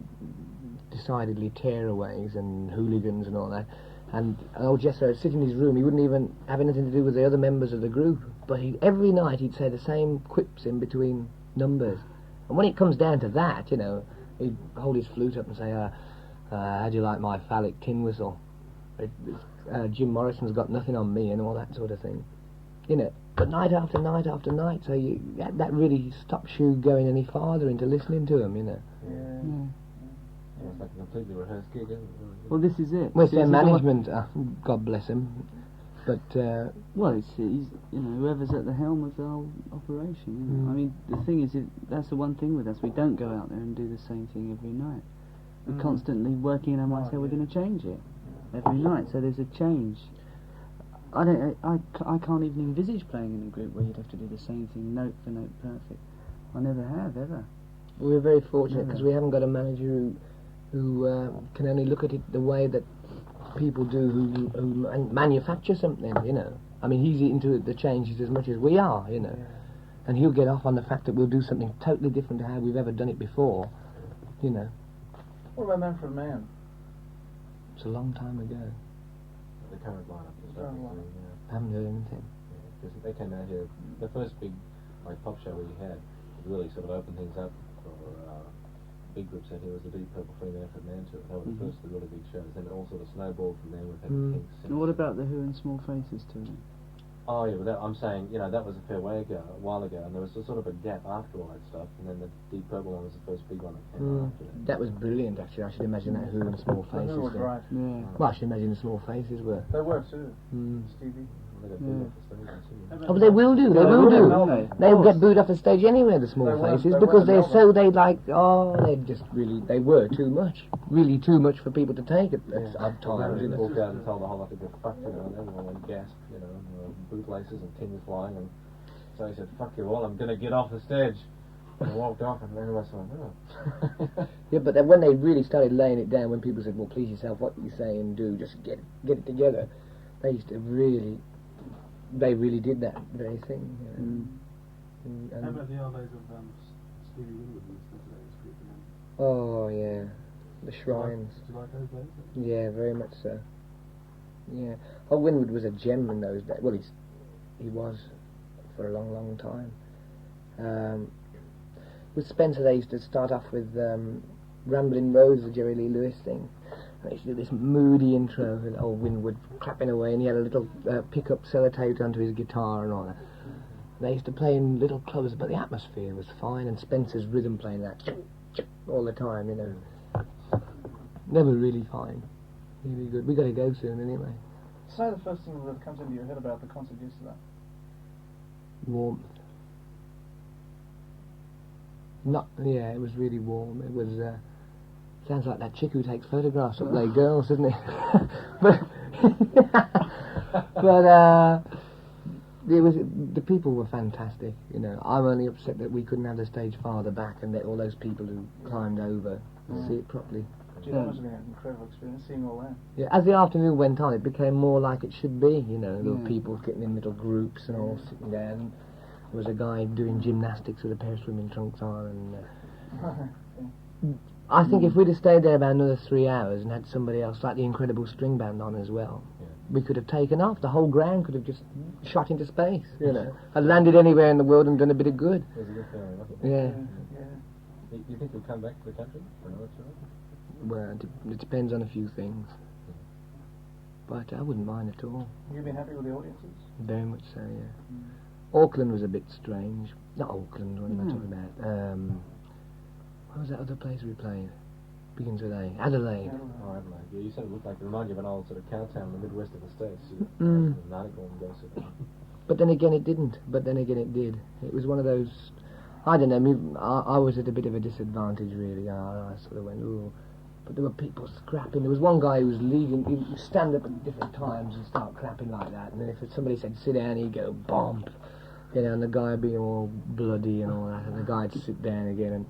decidedly tearaways and hooligans and all that. And old Jethro would sit in his room. He wouldn't even have anything to do with the other members of the group. But every night he'd say the same quips in between numbers. And when it comes down to that, you know, he'd hold his flute up and say, how do you like my phallic tin whistle? Jim Morrison's got nothing on me, and all that sort of thing. You know, but night after night after night, so that really stops you going any farther into listening to them, you know. It's like a completely rehearsed gig, isn't it? Well, this is it. Well, it's their management, God bless them. But, well, he's, you know, whoever's at the helm of the whole operation, you know. I mean, the thing is, that's the one thing with us. We don't go out there and do the same thing every night. We're constantly working, and I might say we're going to change it every night, so there's a change. I can't even envisage playing in a group where you'd have to do the same thing, note for note, perfect. I never have, ever. We're very fortunate because we haven't got a manager who can only look at it the way that people do who manufacture something, you know. I mean, he's into the changes as much as we are, you know. And he'll get off on the fact that we'll do something totally different to how we've ever done it before, you know. What about Man for a Man? It's a long time ago. The current lineup is I haven't heard anything. because they came out here. The first big pop show we had really sort of opened things up for big groups out here. Was the Deep Purple Free Manfred Man tour. That was the first of the really big shows. Then it all sort of snowballed from there. We've had Kinks. And what about the Who and Small Faces tour? Oh yeah, but I'm saying, you know, that was a fair while ago, and there was a sort of a gap after all that stuff, and then the Deep Purple one was the first big one that came after that. That was brilliant, actually. I should imagine that Who and Small Faces. Who were great. Yeah. Well, I should imagine the Small Faces were. They were too. Stevie. They got booed off the stage and singing. Oh, but they will do. They will do. They'll get booed off the stage anyway, the Small Faces, because they're so they were too much, really too much for people to take at odd times. They walked out and told the whole lot to get fucked, you know, and everyone went gasped, you know, and bootlaces and tins flying, and so he said, "Fuck you all, I'm gonna get off the stage." And I walked off, and everyone went, "Oh." Yeah, but then when they really started laying it down, when people said, "Well, please yourself, what you say and do, just get it together," they used to really. They really did that very thing. You know. How about the old days of Stevie Winwood and stuff today? It's pretty good. Oh yeah, the shrines. Do you like those days? Yeah, very much so. Yeah. Oh, Winwood was a gem in those days. Well, he was for a long, long time. With Spencer, they used to start off with Ramblin' Rose, the Jerry Lee Lewis thing. They used to do this moody intro with old Winwood clapping away, and he had a little pickup sellotaped onto his guitar and all that. They used to play in little clubs, but the atmosphere was fine, and Spencer's rhythm playing that all the time, you know. They were really fine. Really good. We got to go soon anyway. Say the first thing that comes into your head about the concert yesterday. Warmth. It was really warm. It was Sounds like that chick who takes photographs of lay girls, doesn't it? but it was, the people were fantastic, you know. I'm only upset that we couldn't have the stage farther back and let all those people who climbed over see it properly. Gee, that must have been an incredible experience, seeing all that. Yeah, as the afternoon went on, it became more like it should be, you know. There were people getting in little groups and all sitting down. There was a guy doing gymnastics with a pair of swimming trunks on, and I think if we'd have stayed there about another 3 hours and had somebody else, like the Incredible String Band, on as well, we could have taken off. The whole ground could have just shot into space, you know. Had landed anywhere in the world and done a bit of good. It was a good feeling, wasn't Yeah. Do you think we'll come back to the country for another tour? Well, it depends on a few things. But I wouldn't mind at all. You've been happy with the audiences? Very much so, yeah. Auckland was a bit strange. Not Auckland, what am I talking about? What was that other place we played? Begins with A. Adelaide. Oh, Adelaide. Yeah, you said it looked like, it reminded you of an old sort of cow town in the Midwest of the States. An article and go sit down. But then again it didn't. But then again it did. It was one of those, I don't know, I was at a bit of a disadvantage really. I sort of went, ooh. But there were people scrapping. There was one guy who was leading, he would stand up at different times and start clapping like that. And then if somebody said sit down, he'd go bomb. You know, and the guy would be all bloody and all that, and the guy'd sit down again. And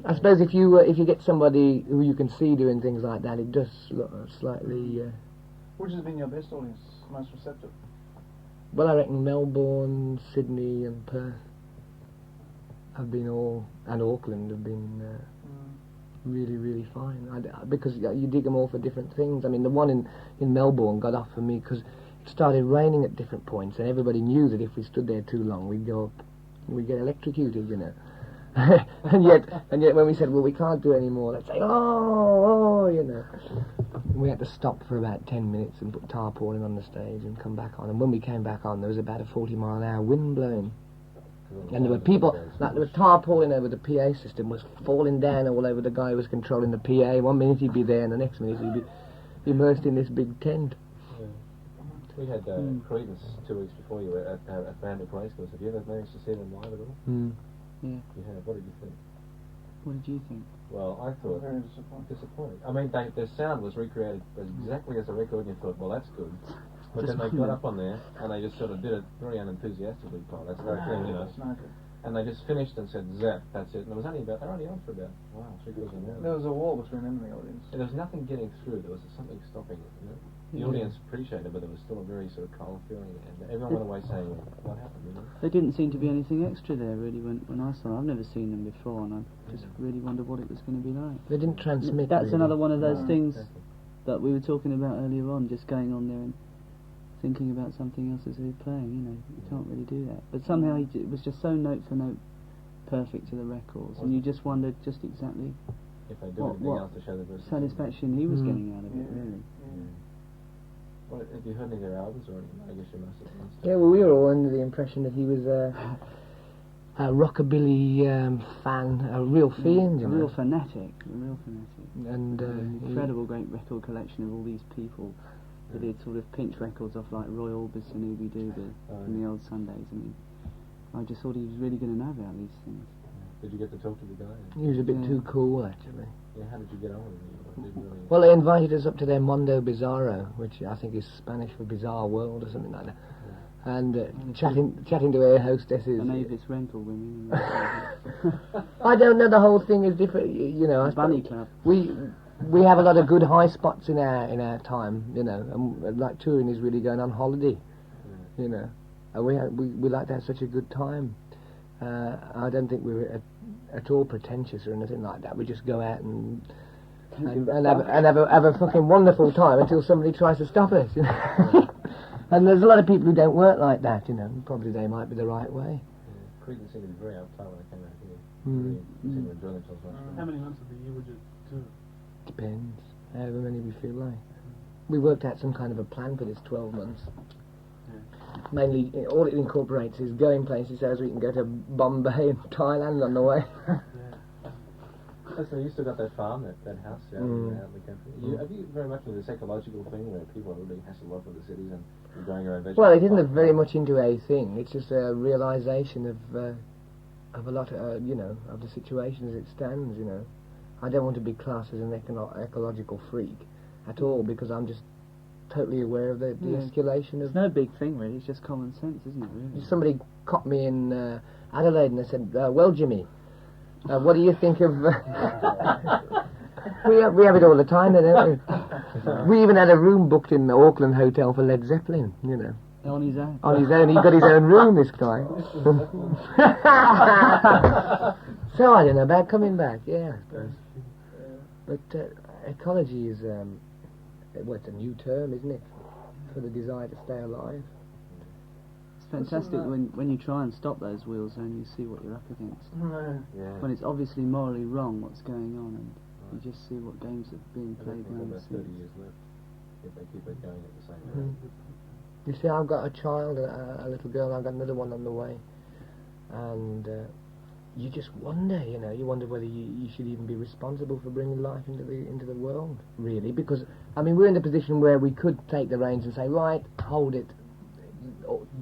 I suppose if you get somebody who you can see doing things like that, it does look slightly. Which has been your best audience, most receptive? Well, I reckon Melbourne, Sydney, and Perth have been all, and Auckland have been really, really fine. Because you dig them all for different things. I mean, the one in Melbourne got off for me because it started raining at different points, and everybody knew that if we stood there too long, we'd get electrocuted, you know. and yet when we said, well, we can't do any more, they'd say, oh, you know. We had to stop for about 10 minutes and put tarpaulin on the stage and come back on. And when we came back on, there was about a 40-mile-an-hour wind blowing. And there were people, like there was tarpaulin over the PA system, was falling down all over the guy who was controlling the PA. 1 minute he'd be there, and the next minute he'd be immersed in this big tent. Yeah. We had Creedence 2 weeks before you were at Bandit Racecourse. Have you ever managed to see them live at all? Yeah. You have. What did you think? What did you think? Well, I thought Very disappointing. I mean, their sound was recreated exactly as a record, and you thought, well, that's good. But then they got up on there and they just sort of did it very unenthusiastically. That's the very thing, you know. And they just finished and said, "Zap, that's it." And it was only about, they were only on for about 3 quarters of an hour. There was a wall between them and the audience. And there was nothing getting through. There was something stopping it. You know? The audience appreciated it, but there was still a very sort of cold feeling. And everyone went away saying, "What happened?" You know? There didn't seem to be anything extra there, really, when I saw them. I've never seen them before, and I just really wondered what it was going to be like. They didn't transmit. That's really. another one of those things that we were talking about earlier on, just going on there and thinking about something else as we were playing, you know. You can't really do that. But somehow it was just so note for note perfect to the records, and you just wondered just exactly if they do anything else to show the satisfaction he was getting out of it, really. Well, have you heard any of their albums or anything? I guess you must have. Yeah, well, we were all under the impression that he was a rockabilly fan, a real fiend, a real fanatic. And incredible great record collection of all these people who did sort of pinch records off like Roy Orbison, Ooby Dooby in the old Sundays. I mean, I just thought he was really going to know about these things. Did you get to talk to the guy? He was a bit too cool, actually. Yeah, how did you get on with him? Well, they invited us up to their Mondo Bizarro, which I think is Spanish for Bizarre World or something like that. And chatting to air hostesses. And Avis rental women. I don't know, the whole thing is different, you know. Bunny Club. We have a lot of good high spots in our time, you know, and like touring is really going on holiday, you know. And we like to have such a good time. I don't think we were at all pretentious or anything like that. We just go out and have a fucking wonderful time until somebody tries to stop us, you know. And there's a lot of people who don't work like that, you know. Probably they might be the right way. Creedence seemed to be very uptight when they came out here. Really seemed to enjoy themselves much. How many months of the year would you tour? Depends. However many we feel like. We worked out some kind of a plan for this 12 months. Mainly, all it incorporates is going places so as we can go to Bombay and Thailand on the way. So you still got that farm, that house out in the country. Have you very much of this ecological thing where people are really hassle off with the cities and you're growing your own vegetables? Well, it isn't very much into a thing. It's just a realisation of a lot of, you know, of the situation as it stands, you know. I don't want to be classed as an ecological freak at all, because I'm just totally aware of the escalation of... It's no big thing, really. It's just common sense, isn't it, really? Somebody caught me in Adelaide and they said, well, Jimmy, what do you think of... we have it all the time, don't we? We even had a room booked in the Auckland hotel for Led Zeppelin, you know. On his own. On his own. He got his own room this time. So I don't know about coming back, yeah, I suppose. But ecology is, well, it's a new term, isn't it, for the desire to stay alive. It's fantastic when you try and stop those wheels and you see what you're up against. Yeah. When it's obviously morally wrong what's going on, and you just see what games are being I played think behind the almost 30 scenes. years left if they keep it going at the same rate. You see, I've got a child, a little girl, I've got another one on the way, and you just wonder, you know, you wonder whether you should even be responsible for bringing life into the world, really, because, I mean, we're in a position where we could take the reins and say, right, hold it,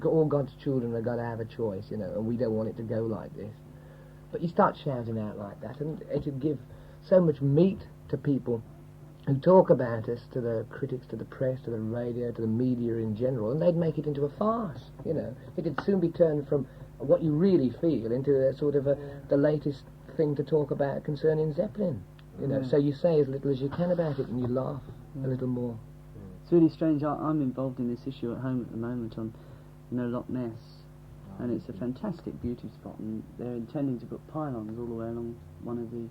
all God's children are going to have a choice, you know, and we don't want it to go like this. But you start shouting out like that, and it would give so much meat to people who talk about us, to the critics, to the press, to the radio, to the media in general, and they'd make it into a farce, you know. It'd soon be turned from what you really feel into a sort of the latest thing to talk about concerning Zeppelin, you know. So you say as little as you can about it, and you laugh a little more. It's really strange. I'm involved in this issue at home at the moment on, Loch Ness, and it's a fantastic beauty spot, and they're intending to put pylons all the way along one of the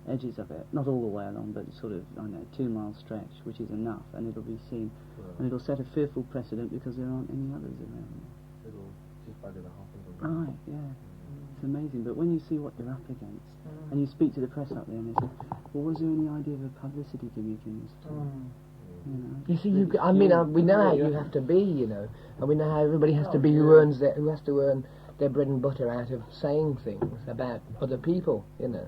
edges of it, not all the way along, but sort of, 2-mile stretch, which is enough, and it'll be seen, and it'll set a fearful precedent because there aren't any others around. It'll just bugger the whole thing. Right, yeah. It's amazing, but when you see what you're up against, and you speak to the press up there, and they say, well, was there any idea of a publicity gimmick in this too? You see, we know how you have to be, you know, and we know how everybody has to be who has to earn their bread and butter out of saying things about other people, you know.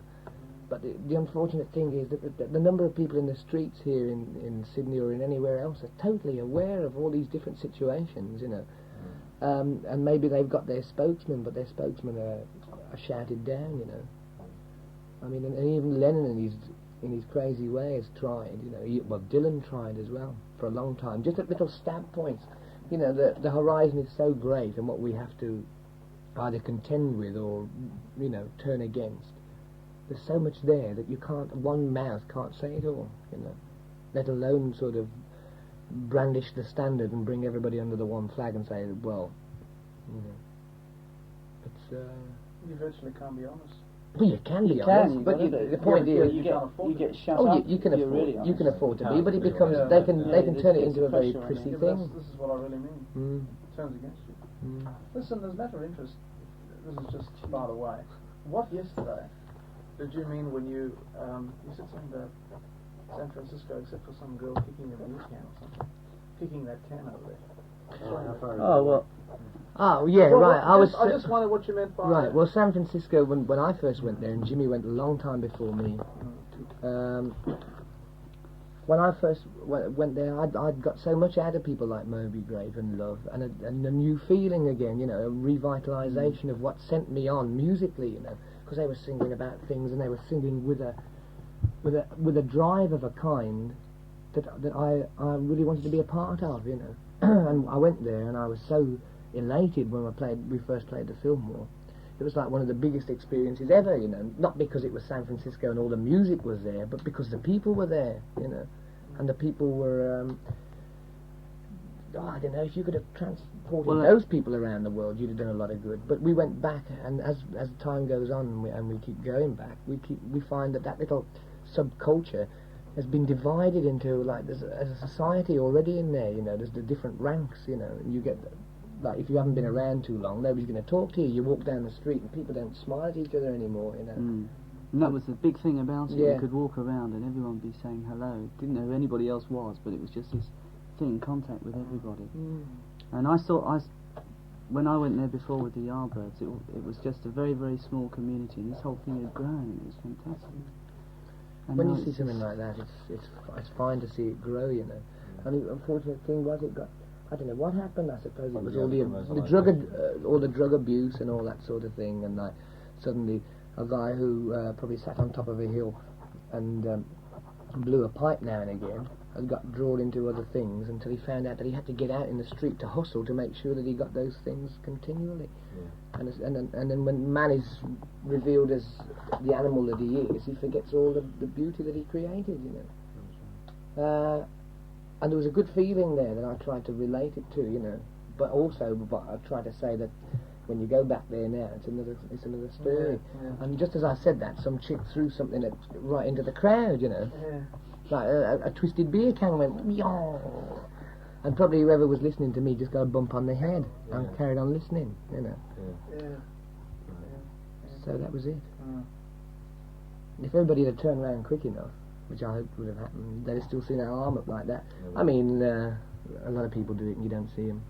But the unfortunate thing is that the number of people in the streets here in Sydney or in anywhere else are totally aware of all these different situations, you know. And maybe they've got their spokesman, but their spokesmen are shouted down, you know. I mean, and even Lennon in his crazy way has tried, you know. Dylan tried as well for a long time, just at little stab points. You know, the horizon is so great, and what we have to either contend with or, you know, turn against. There's so much there that you can't, one mouth can't say it all, you know, let alone sort of brandish the standard and bring everybody under the one flag and say, well, you know, it's... You virtually can't be honest. Well, you can be honest, but the point is... You get shut oh, up. you can afford, really you can afford to be, but it Yeah. becomes, they can turn it into a very prissy thing. This is what I really mean. It turns against you. Listen, there's a matter of interest. This is just by the way. What yesterday did you mean when you said something about San Francisco, except for some girl kicking a beer can or something, kicking that can over there? Oh, well. Oh, yeah, Well, right. I just wondered what you meant by Right, that. well, San Francisco, when I first went there, and Jimmy went a long time before me, when I first went there, I'd got so much out of people like Moby Grape and Love, and a new feeling again, you know, a revitalisation of what sent me on musically, you know, because they were singing about things, and they were singing with a drive of a kind that I really wanted to be a part of, you know. And I went there, and I was so elated when we first played the Fillmore. It was like one of the biggest experiences ever, you know, not because it was San Francisco and all the music was there, but because the people were there, you know, and the people were, I don't know, if you could have transported those people around the world, you'd have done a lot of good. But we went back, and as time goes on, and we keep going back, we find that little subculture has been divided into, like, there's a society already in there, you know, there's the different ranks, you know, and you get... Like, if you haven't been around too long, nobody's going to talk to you. You walk down the street and people don't smile at each other anymore, you know. And that was the big thing about it. Yeah. You could walk around and everyone would be saying hello. Didn't know who anybody else was, but it was just this thing, contact with everybody. And I saw, when I went there before with the Yardbirds, it was just a very, very small community, and this whole thing had grown. It was fantastic. And when now you see it's something just- like that, it's fine to see it grow, you know. And the unfortunate thing was it got... I don't know what happened. I suppose it was all the drug abuse and all that sort of thing. And like suddenly, a guy who probably sat on top of a hill and blew a pipe now and again, and got drawn into other things until he found out that he had to get out in the street to hustle to make sure that he got those things continually. Yeah. And then when man is revealed as the animal that he is, he forgets all the beauty that he created, you know. And there was a good feeling there that I tried to relate it to, you know. But I tried to say that when you go back there now, it's another story. Yeah. And just as I said that, some chick threw something right into the crowd, you know. Yeah. Like a twisted beer can went, Meow. And probably whoever was listening to me just got a bump on the head and carried on listening, you know. So that was it. If everybody had turned around quick enough, which I hoped would have happened, they'd have still seen our arm up like that. I mean, a lot of people do it and you don't see them.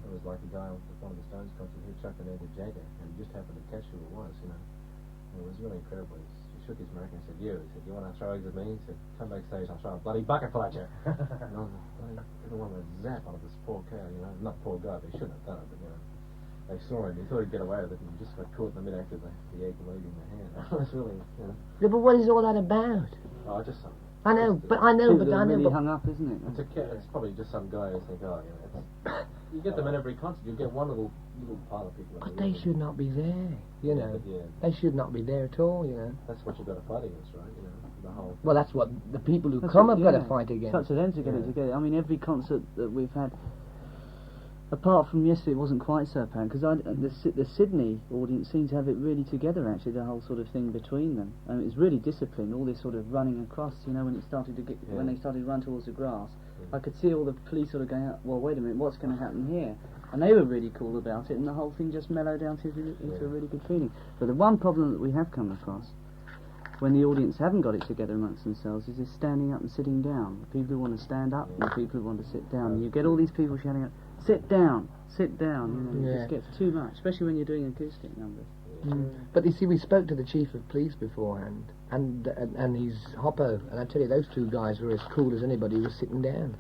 It was like a guy at one of the Stones concerts who chucked an Eddie Jagger and just happened to catch who it was, you know. And it was really incredible. He shook his American and said, he said, you want to throw eggs at me? He said, come backstage, I'll throw a bloody bucket at you. And I was like, didn't want to zap onto this poor cow, you know. Not poor guy, they shouldn't have done it, but, you know. They saw him, he thought he'd get away with it, and he just got caught in the mid-act of the egg leaving the hand. It was really, you know. Yeah, but what is all that about? Oh, just something. I know, but I know. Really hung up, isn't it? It's probably just some guy who think, you get them in every concert. You get one little pile of people. But they should not be there, you know. They should not be there at all, you know. That's what you've got to fight against, right? You know, the whole. Well, that's what the people who come have got to fight against. Such an end to get it together. I mean, every concert that we've had, apart from yesterday, it wasn't quite so apparent because the Sydney audience seemed to have it really together. Actually, the whole sort of thing between them, and it was really disciplined. All this sort of running across, you know, when they started to run towards the grass, I could see all the police sort of going, well, wait a minute, what's going to happen here? And they were really cool about it, and the whole thing just mellowed down into a really good feeling. But the one problem that we have come across, when the audience haven't got it together amongst themselves, is this standing up and sitting down. The people who want to stand up and the people who want to sit down. And you get all these people shouting out, sit down, sit down. You know, it just gets too much, especially when you're doing acoustic numbers. But you see, we spoke to the chief of police beforehand, and his Hoppo, and I tell you, those two guys were as cool as anybody who was sitting down.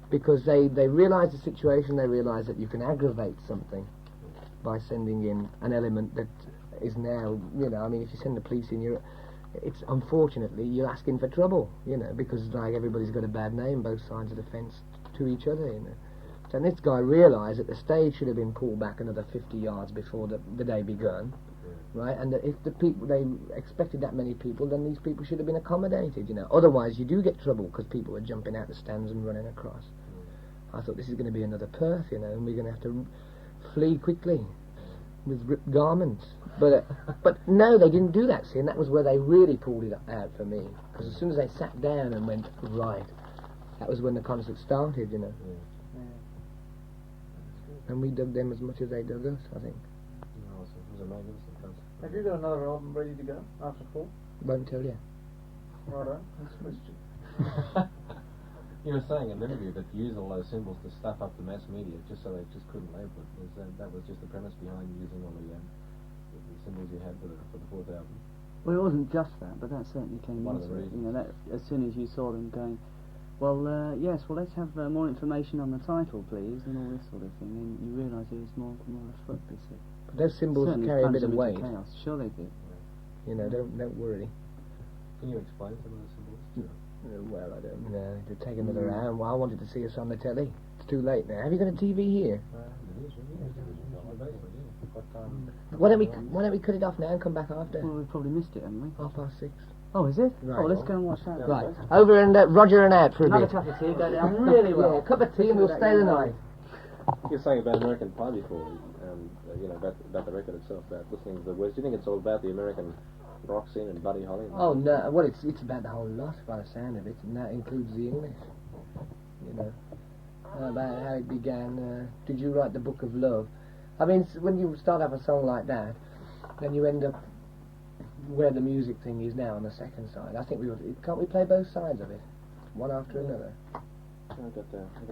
Because they realise the situation, they realise that you can aggravate something by sending in an element that is now, you know, I mean, if you send the police in, it's unfortunately, you're asking for trouble, you know, because like everybody's got a bad name, both sides of the fence to each other, you know. So this guy realised that the stage should have been pulled back another 50 yards before the day begun, right? And that if the people, they expected that many people, then these people should have been accommodated, you know. Otherwise, you do get trouble because people are jumping out the stands and running across. I thought this is going to be another Perth, you know, and we're going to have to flee quickly with ripped garments. But no, they didn't do that, see, and that was where they really pulled it out for me. Because as soon as they sat down and went, right, that was when the concert started, you know. And we dug them as much as they dug us, I think. No, it was a magnificent concert. Have you got another album ready to go after 4? Won't tell you. Righto, next question. You were saying in an interview that you used all those symbols to stuff up the mass media just so they just couldn't label it. That was just the premise behind using all the symbols you had for the 4th album? Well, it wasn't just that, but that certainly came One of into the it. reasons. You know, that, as soon as you saw them going, well, yes, well, let's have more information on the title, please, and all this sort of thing, and you realise it was more afoot, this. But those symbols certainly carry a bit of plunged them weight. into chaos. Sure they did. You know, don't worry. Can you explain some of the symbols? Well, I don't know. To take another round. Well, I wanted to see us on the telly. It's too late now. Have you got a TV here? Why don't we cut it off now and come back after? Well, we probably missed it, haven't we? 6:30. Oh, is it? Right. Oh, let's go and watch that. Right. Over and Roger and out for a Another bit. cup of tea, go down really well. Yeah, a cup of tea and we'll stay the night. You were saying about American Pie before, you know, about the record itself, about listening to the words. Do you think it's all about the American rock scene and Buddy Holly? Oh no, well it's about the whole lot by the sound of it, and that includes the English. You know, about how it began. Did you write the Book of Love? I mean, when you start off a song like that, then you end up where the music thing is now on the second side. I think can't we play both sides of it, one after another?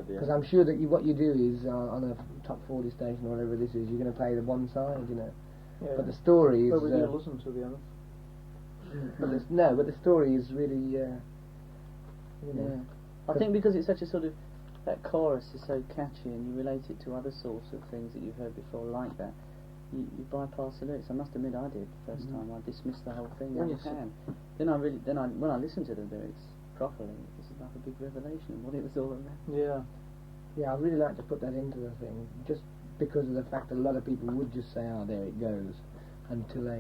Because I'm sure that what you do is on a top 40 station or whatever this is, you're going to play the one side, you know. Yeah. But the story is. But we're going to listen to the others. But the story is really, you know. Yeah. I think because it's such a sort of, that chorus is so catchy and you relate it to other sorts of things that you've heard before like that, you bypass the lyrics. I must admit I did the first time. I dismissed the whole thing When out you of hand. Then when I listened to the lyrics properly, it was like a big revelation of what it was all about. Yeah. Yeah, I really like to put that into the thing, just because of the fact that a lot of people would just say, "Oh, there it goes," until they.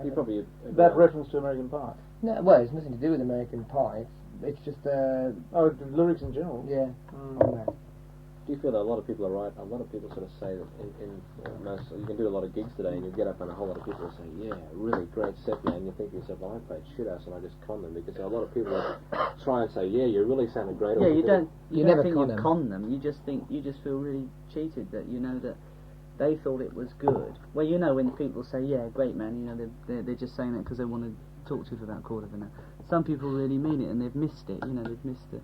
You probably That reference to American Pie. No, well, it's nothing to do with American Pie. It's just Oh, the lyrics in general. yeah. Mm. On that. Do you feel that a lot of people are right? A lot of people sort of say that in most, you can do a lot of gigs today and you get up and a whole lot of people will say, yeah, really great set, man. And you think to yourself, well, I played shit house and I just con them, because a lot of people that try and say, yeah, you really sounded great. Yeah, you don't never think con you them. con them. You just feel really cheated that you know that they thought it was good. Well, you know when people say, yeah, great man, you know they're just saying that because they want to talk to you for about a quarter of an hour. Some people really mean it and they've missed it. You know, they've missed the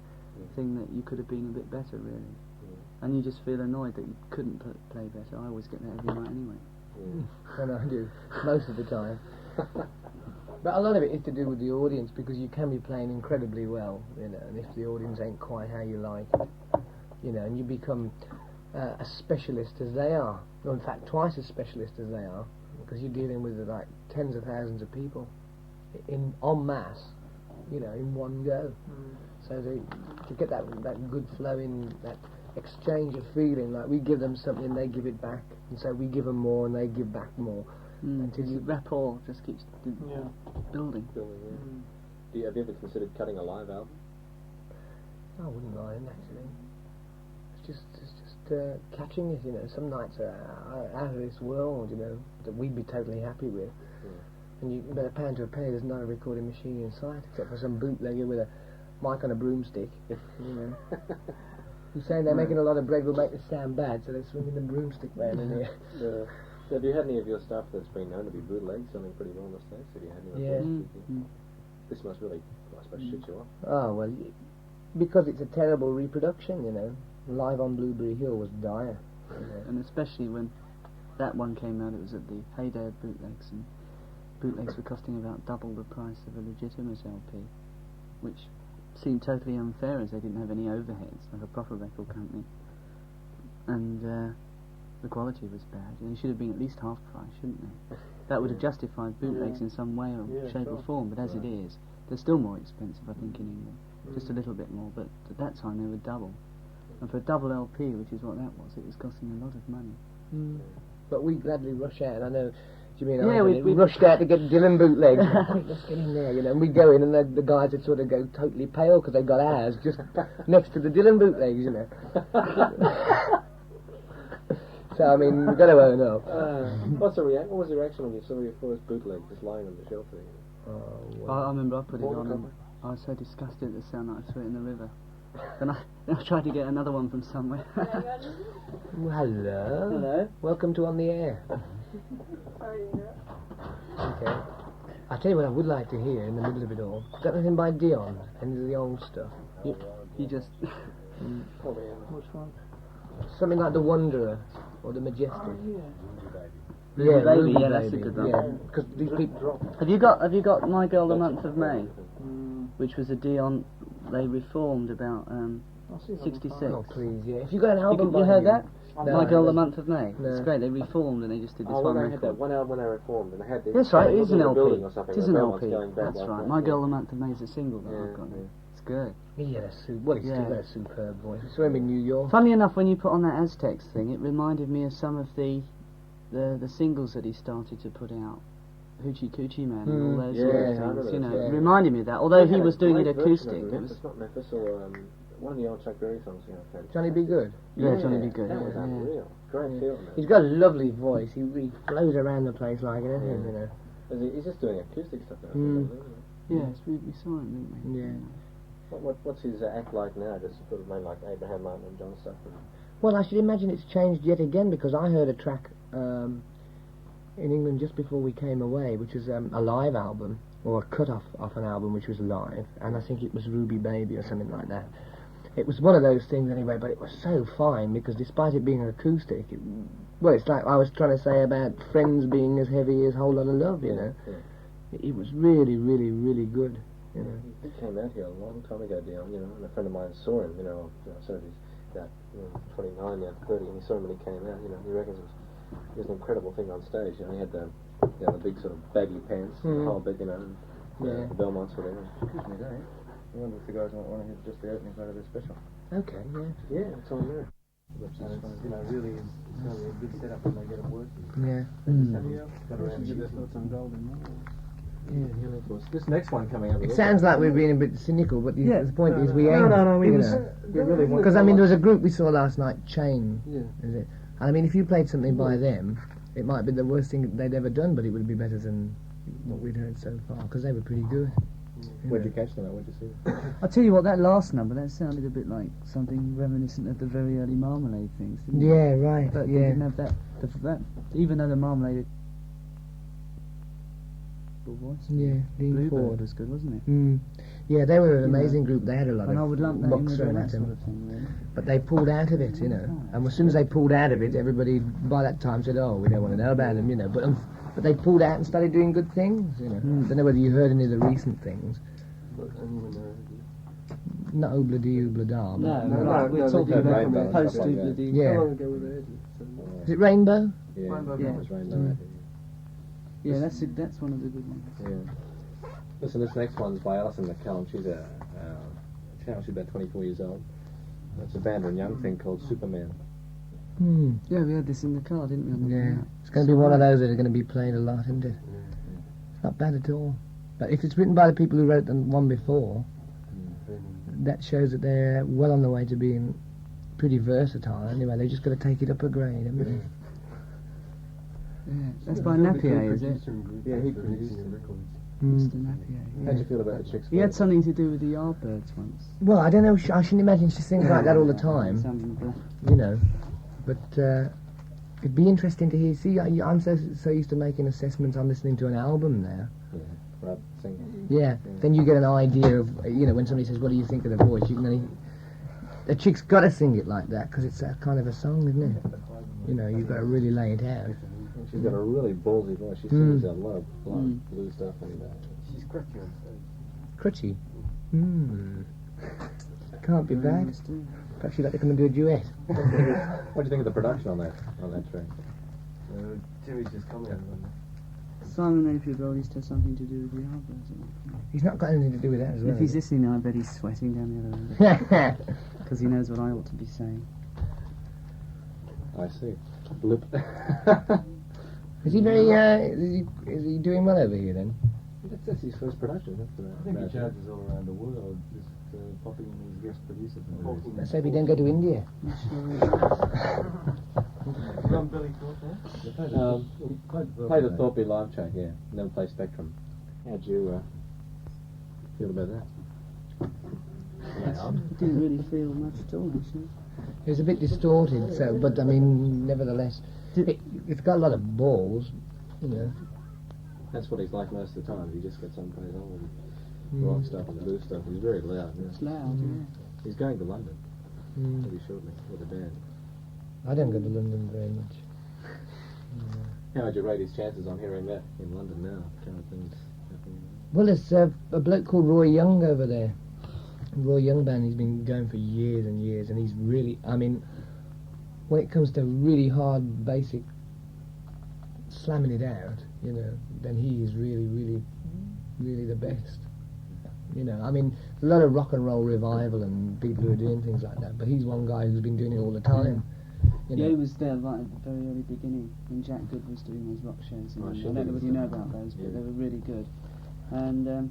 thing that you could have been a bit better, really. And you just feel annoyed that you couldn't play better. I always get that every night anyway. And I do, most of the time. But a lot of it is to do with the audience, because you can be playing incredibly well, you know, and if the audience ain't quite how you like it, you know, and you become a specialist as they are, or in fact twice as specialist as they are, because you're dealing with like tens of thousands of people en masse, you know, in one go. So to get that good flow in, that exchange of feeling, like we give them something, they give it back, and so we give them more and they give back more. Until the rapport just keeps building. Have you ever considered cutting a live album? I wouldn't mind, actually. It's just catching it, you know. Some nights are out of this world, you know, that we'd be totally happy with. And you bet a pound to a penny there's not a recording machine in sight, except for some bootlegger with a mic on a broomstick, you know. Who's saying they're making a lot of bread will make it sound bad, so they're swinging the broomstick round in there. So have you had any of your stuff that's been known to be bootleg, selling pretty well in the States? Have you had any reports? This must really, I suppose, shit you off. Oh, well, because it's a terrible reproduction, you know. Live on Blueberry Hill was dire. You know. And especially when that one came out, it was at the heyday of bootlegs, and bootlegs were costing about double the price of a legitimate LP, which seemed totally unfair, as they didn't have any overheads like a proper record company, and the quality was bad, and it should have been at least half price, shouldn't they? That would have justified bootlegs in some way or shape or form, but as it is, they're still more expensive, I think, in England, just a little bit more, but at that time they were double, and for a double LP, which is what that was, it was costing a lot of money. But we gladly rush out, and I know Jimmy and Yeah, I we rushed out to get Dylan bootlegs. Quick, let's get in there, you know. And we'd go in, and the guys would sort of go totally pale because they got ours just next to the Dylan bootlegs, you know. So I mean, we've got to own up. What was the reaction when you saw your first bootleg just lying on the shelf there? Oh, I remember I put it on, and I was so disgusted at the sound that I threw it in the river. Then I tried to get another one from somewhere. Well, hello. Hello. Welcome to On the Air. Okay. I'll tell you what I would like to hear in the middle of it all. Got anything by Dion? Any of the old stuff? You just... Which one? Something like The Wanderer or The Majestic. Ruby Baby, Ruby that's a Baby. good one. Yeah, because these people... Have you got My Girl the Month of May? Which was a Dion... They reformed about 66. Oh, please, yeah. If you got an album You heard that? No, My Girl the Month of May. No. It's great. They reformed and they just did this Oh, one when they had record. that one album when they reformed, and they had this. That's right. It is an a LP. building or something, It is the an Belmont's LP. going back That's like right. that, My yeah. Girl the Month of May is a single that I've got. Yeah. It's good. He had a he's still got a superb voice. I saw him in New York. Funnily enough, when you put on that Aztecs thing, it reminded me of some of the singles that he started to put out. Hoochie Coochie Man and all those sort of I things. remember You that, know, yeah. it reminded me of that. Although he had was a doing it great version acoustic. of It was not Memphis or one of the old Chuck Berry songs. You know, Johnny Be Good. Johnny Be Good. That was Yeah. unreal. Great feeling. He's got a lovely voice. He flows around the place like anything, you know. He's just doing acoustic stuff now. Yes, we saw it, didn't we? Yeah. What's his act like now? Just sort of like Abraham Martin and John stuff. Well, I should imagine it's changed yet again, because I heard a track in England just before we came away, which was a live album, or a cut off an album which was live, and I think it was Ruby Baby or something like that. It was one of those things anyway, but it was so fine, because despite it being an acoustic, it's like I was trying to say about Friends being as heavy as Whole Lot of Love, you know. It was really, really, really good, you know. He came out here a long time ago, Dion, you know, and a friend of mine saw him, you know, sort of about 29 now, 30, and he saw him when he came out. He reckons it was an incredible thing on stage. He had the big sort of baggy pants, the whole bit, and the Belmonts or whatever. Excuse me, Dave. I wonder if the guys want to hear just the opening part of their special. Okay, Yeah, it's on there. Which is, really is going to be a good setup when they get it working. yeah. Got around to get their thoughts on Golden. Yeah, of course. This next one coming up. It sounds like we're being a bit cynical, but the point is we aim. No, we you really want. Because I mean, there was a group we saw last night, Chain. Yeah. Is it? And I mean, if you played something by them, it might be the worst thing they'd ever done, but it would be better than what we'd heard so far, because they were pretty good. Where'd you catch them? Where'd you see them? I'll tell you what, that last number, that sounded a bit like something reminiscent of the very early Marmalade things, didn't it? Yeah, right. But they yeah. didn't have that, even though the Marmalade voice. Yeah, Dean Bluebird Ford. was good, wasn't it? Mm. Yeah, they were an You know, amazing group. They had a lot And I of would lump that in books with thrown that at sort them. of thing, really. But they pulled out of it, And as soon as they pulled out of it, everybody by that time said, "Oh, we don't want to know about them," But they pulled out and started doing good things, I don't know whether you heard any of the recent things. But only when they're Not Oobla Dee Oobla Da. but- We're no, talking they about Rainbow and post stuff like that. Doobly-Dee. Yeah. How long ago were they? Is it Rainbow? Yeah, Rainbow yeah. Village. It was Rainbow. Yeah, that's one of the good ones. Yeah. Listen, this next one's by Alison McCallum. She's she's about 24 years old. It's a band and young thing called Superman. Hmm. Yeah, we had this in the car, didn't we? On the way Yeah. out? It's going to be one of those that are going to be played a lot, isn't it? It's not bad at all. But if it's written by the people who wrote the one before, that shows that they're well on the way to being pretty versatile. Anyway, they've just got to take it up a grade, haven't they? Yeah, that's by Napier, is it? Yeah, he produced the records. Mr. Napier. How'd Yeah. you feel about the Chicks? He had something to do with the Yardbirds once. Well, I don't know. I shouldn't imagine she sings like that all the time, Something black. But it'd be interesting to hear. See, I'm so used to making assessments. I'm listening to an album now. Yeah, right, singing. Yeah. Then you get an idea of, when somebody says, "What do you think of the voice?" You can only. A chick's got to sing it like that because it's a kind of a song, isn't it? You've got to really lay it out. She's got a really ballsy voice. She sings a lot of blue stuff and She's crutchy on stage. Crutchy. Can't be bad. Nice too. Perhaps you'd like to come and do a duet. What do you think of the production on that track? Terry's just commented on that. Simon Napier used to have something to do with the Yardbirds. I think. He's not got anything to do with that as well. If he's listening, I bet he's sweating down the other end. Because he knows what I ought to be saying. I see. Blip. Is he very? Is he doing well over here then? That's his first production. I think he charges all around the world, just popping in as guest producer. Let's hope he don't go to India. From Billy Thorpe, Play the Thorpe live track, yeah. Never play Spectrum. How'd you feel about that? I didn't really feel much at all, actually. It was a bit distorted, but I mean, nevertheless, it's got a lot of balls, That's what he's like most of the time. He just gets on plays all the rock stuff and the blues stuff. He's very loud. It's loud, yeah. He's going to London pretty shortly with a band. I don't go to London very much. How would you rate his chances on hearing that in London now? Kind of things happening. Well, there's a bloke called Roy Young over there. Roy Young band. He's been going for years and years, and he's really. I mean, when it comes to really hard, basic slamming it out, then he is really, really, really the best. I mean, a lot of rock and roll revival and people who are doing things like that, but he's one guy who's been doing it all the time. Yeah, he was there right at the very early beginning when Jack Good was doing those rock shows. I don't know whether you know about those, but they were really good. And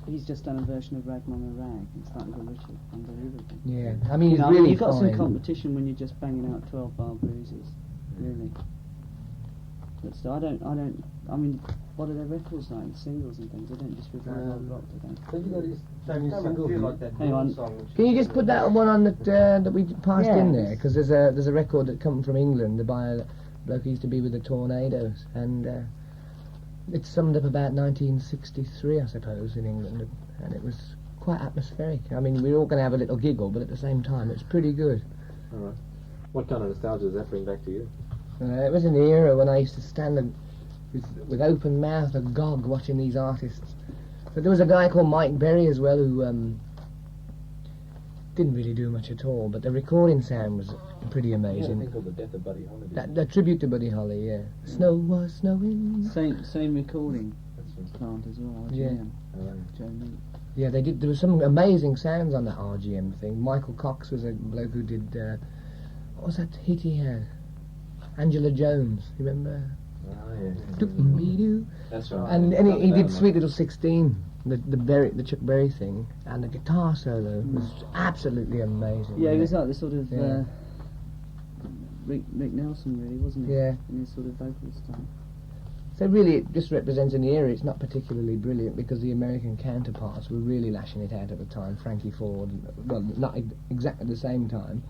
he's just done a version of Rag Mama Rag. It's like Little Richard, unbelievable. Yeah, I mean, he's really you've got fine. some competition when you're just banging out 12-bar blueses, really. But still, I mean, what are their records like, singles and things? They don't just revive old rock, do they? Have you got his new single? like that Hang on. song. Can you just put that one on that we passed in Yes. there? Because there's a record that come from England by a bloke who used to be with the Tornadoes, and it summed up about 1963, I suppose, in England, and it was quite atmospheric. I mean, we were all going to have a little giggle, but at the same time, it's pretty good. All right. What kind of nostalgia does that bring back to you? It was an era when I used to stand with open mouth agog watching these artists. But there was a guy called Mike Berry as well who didn't really do much at all, but the recording sound was pretty You had a amazing. thing called the Death of Buddy Holly. That tribute to Buddy Holly, yeah. Snow was snowing. Same recording That's right. plant as well. Yeah. RGM. Oh, Joe Meek. Yeah, they did. There was some amazing sounds on that RGM thing. Michael Cox was a bloke who did. What was that hit he had? Angela Jones, you remember? oh, yeah. Doo-doo-doo. That's right. And he That did one. Sweet Little 16, the Chuck Berry thing, and the guitar solo was absolutely amazing. Yeah, he wasn't was it? like the sort of Yeah. Rick Nelson, really, wasn't he? Yeah. In his sort of vocal style. So really, it just represents an era. It's not particularly brilliant because the American counterparts were really lashing it out at the time. Frankie Ford, well, not exactly the same time,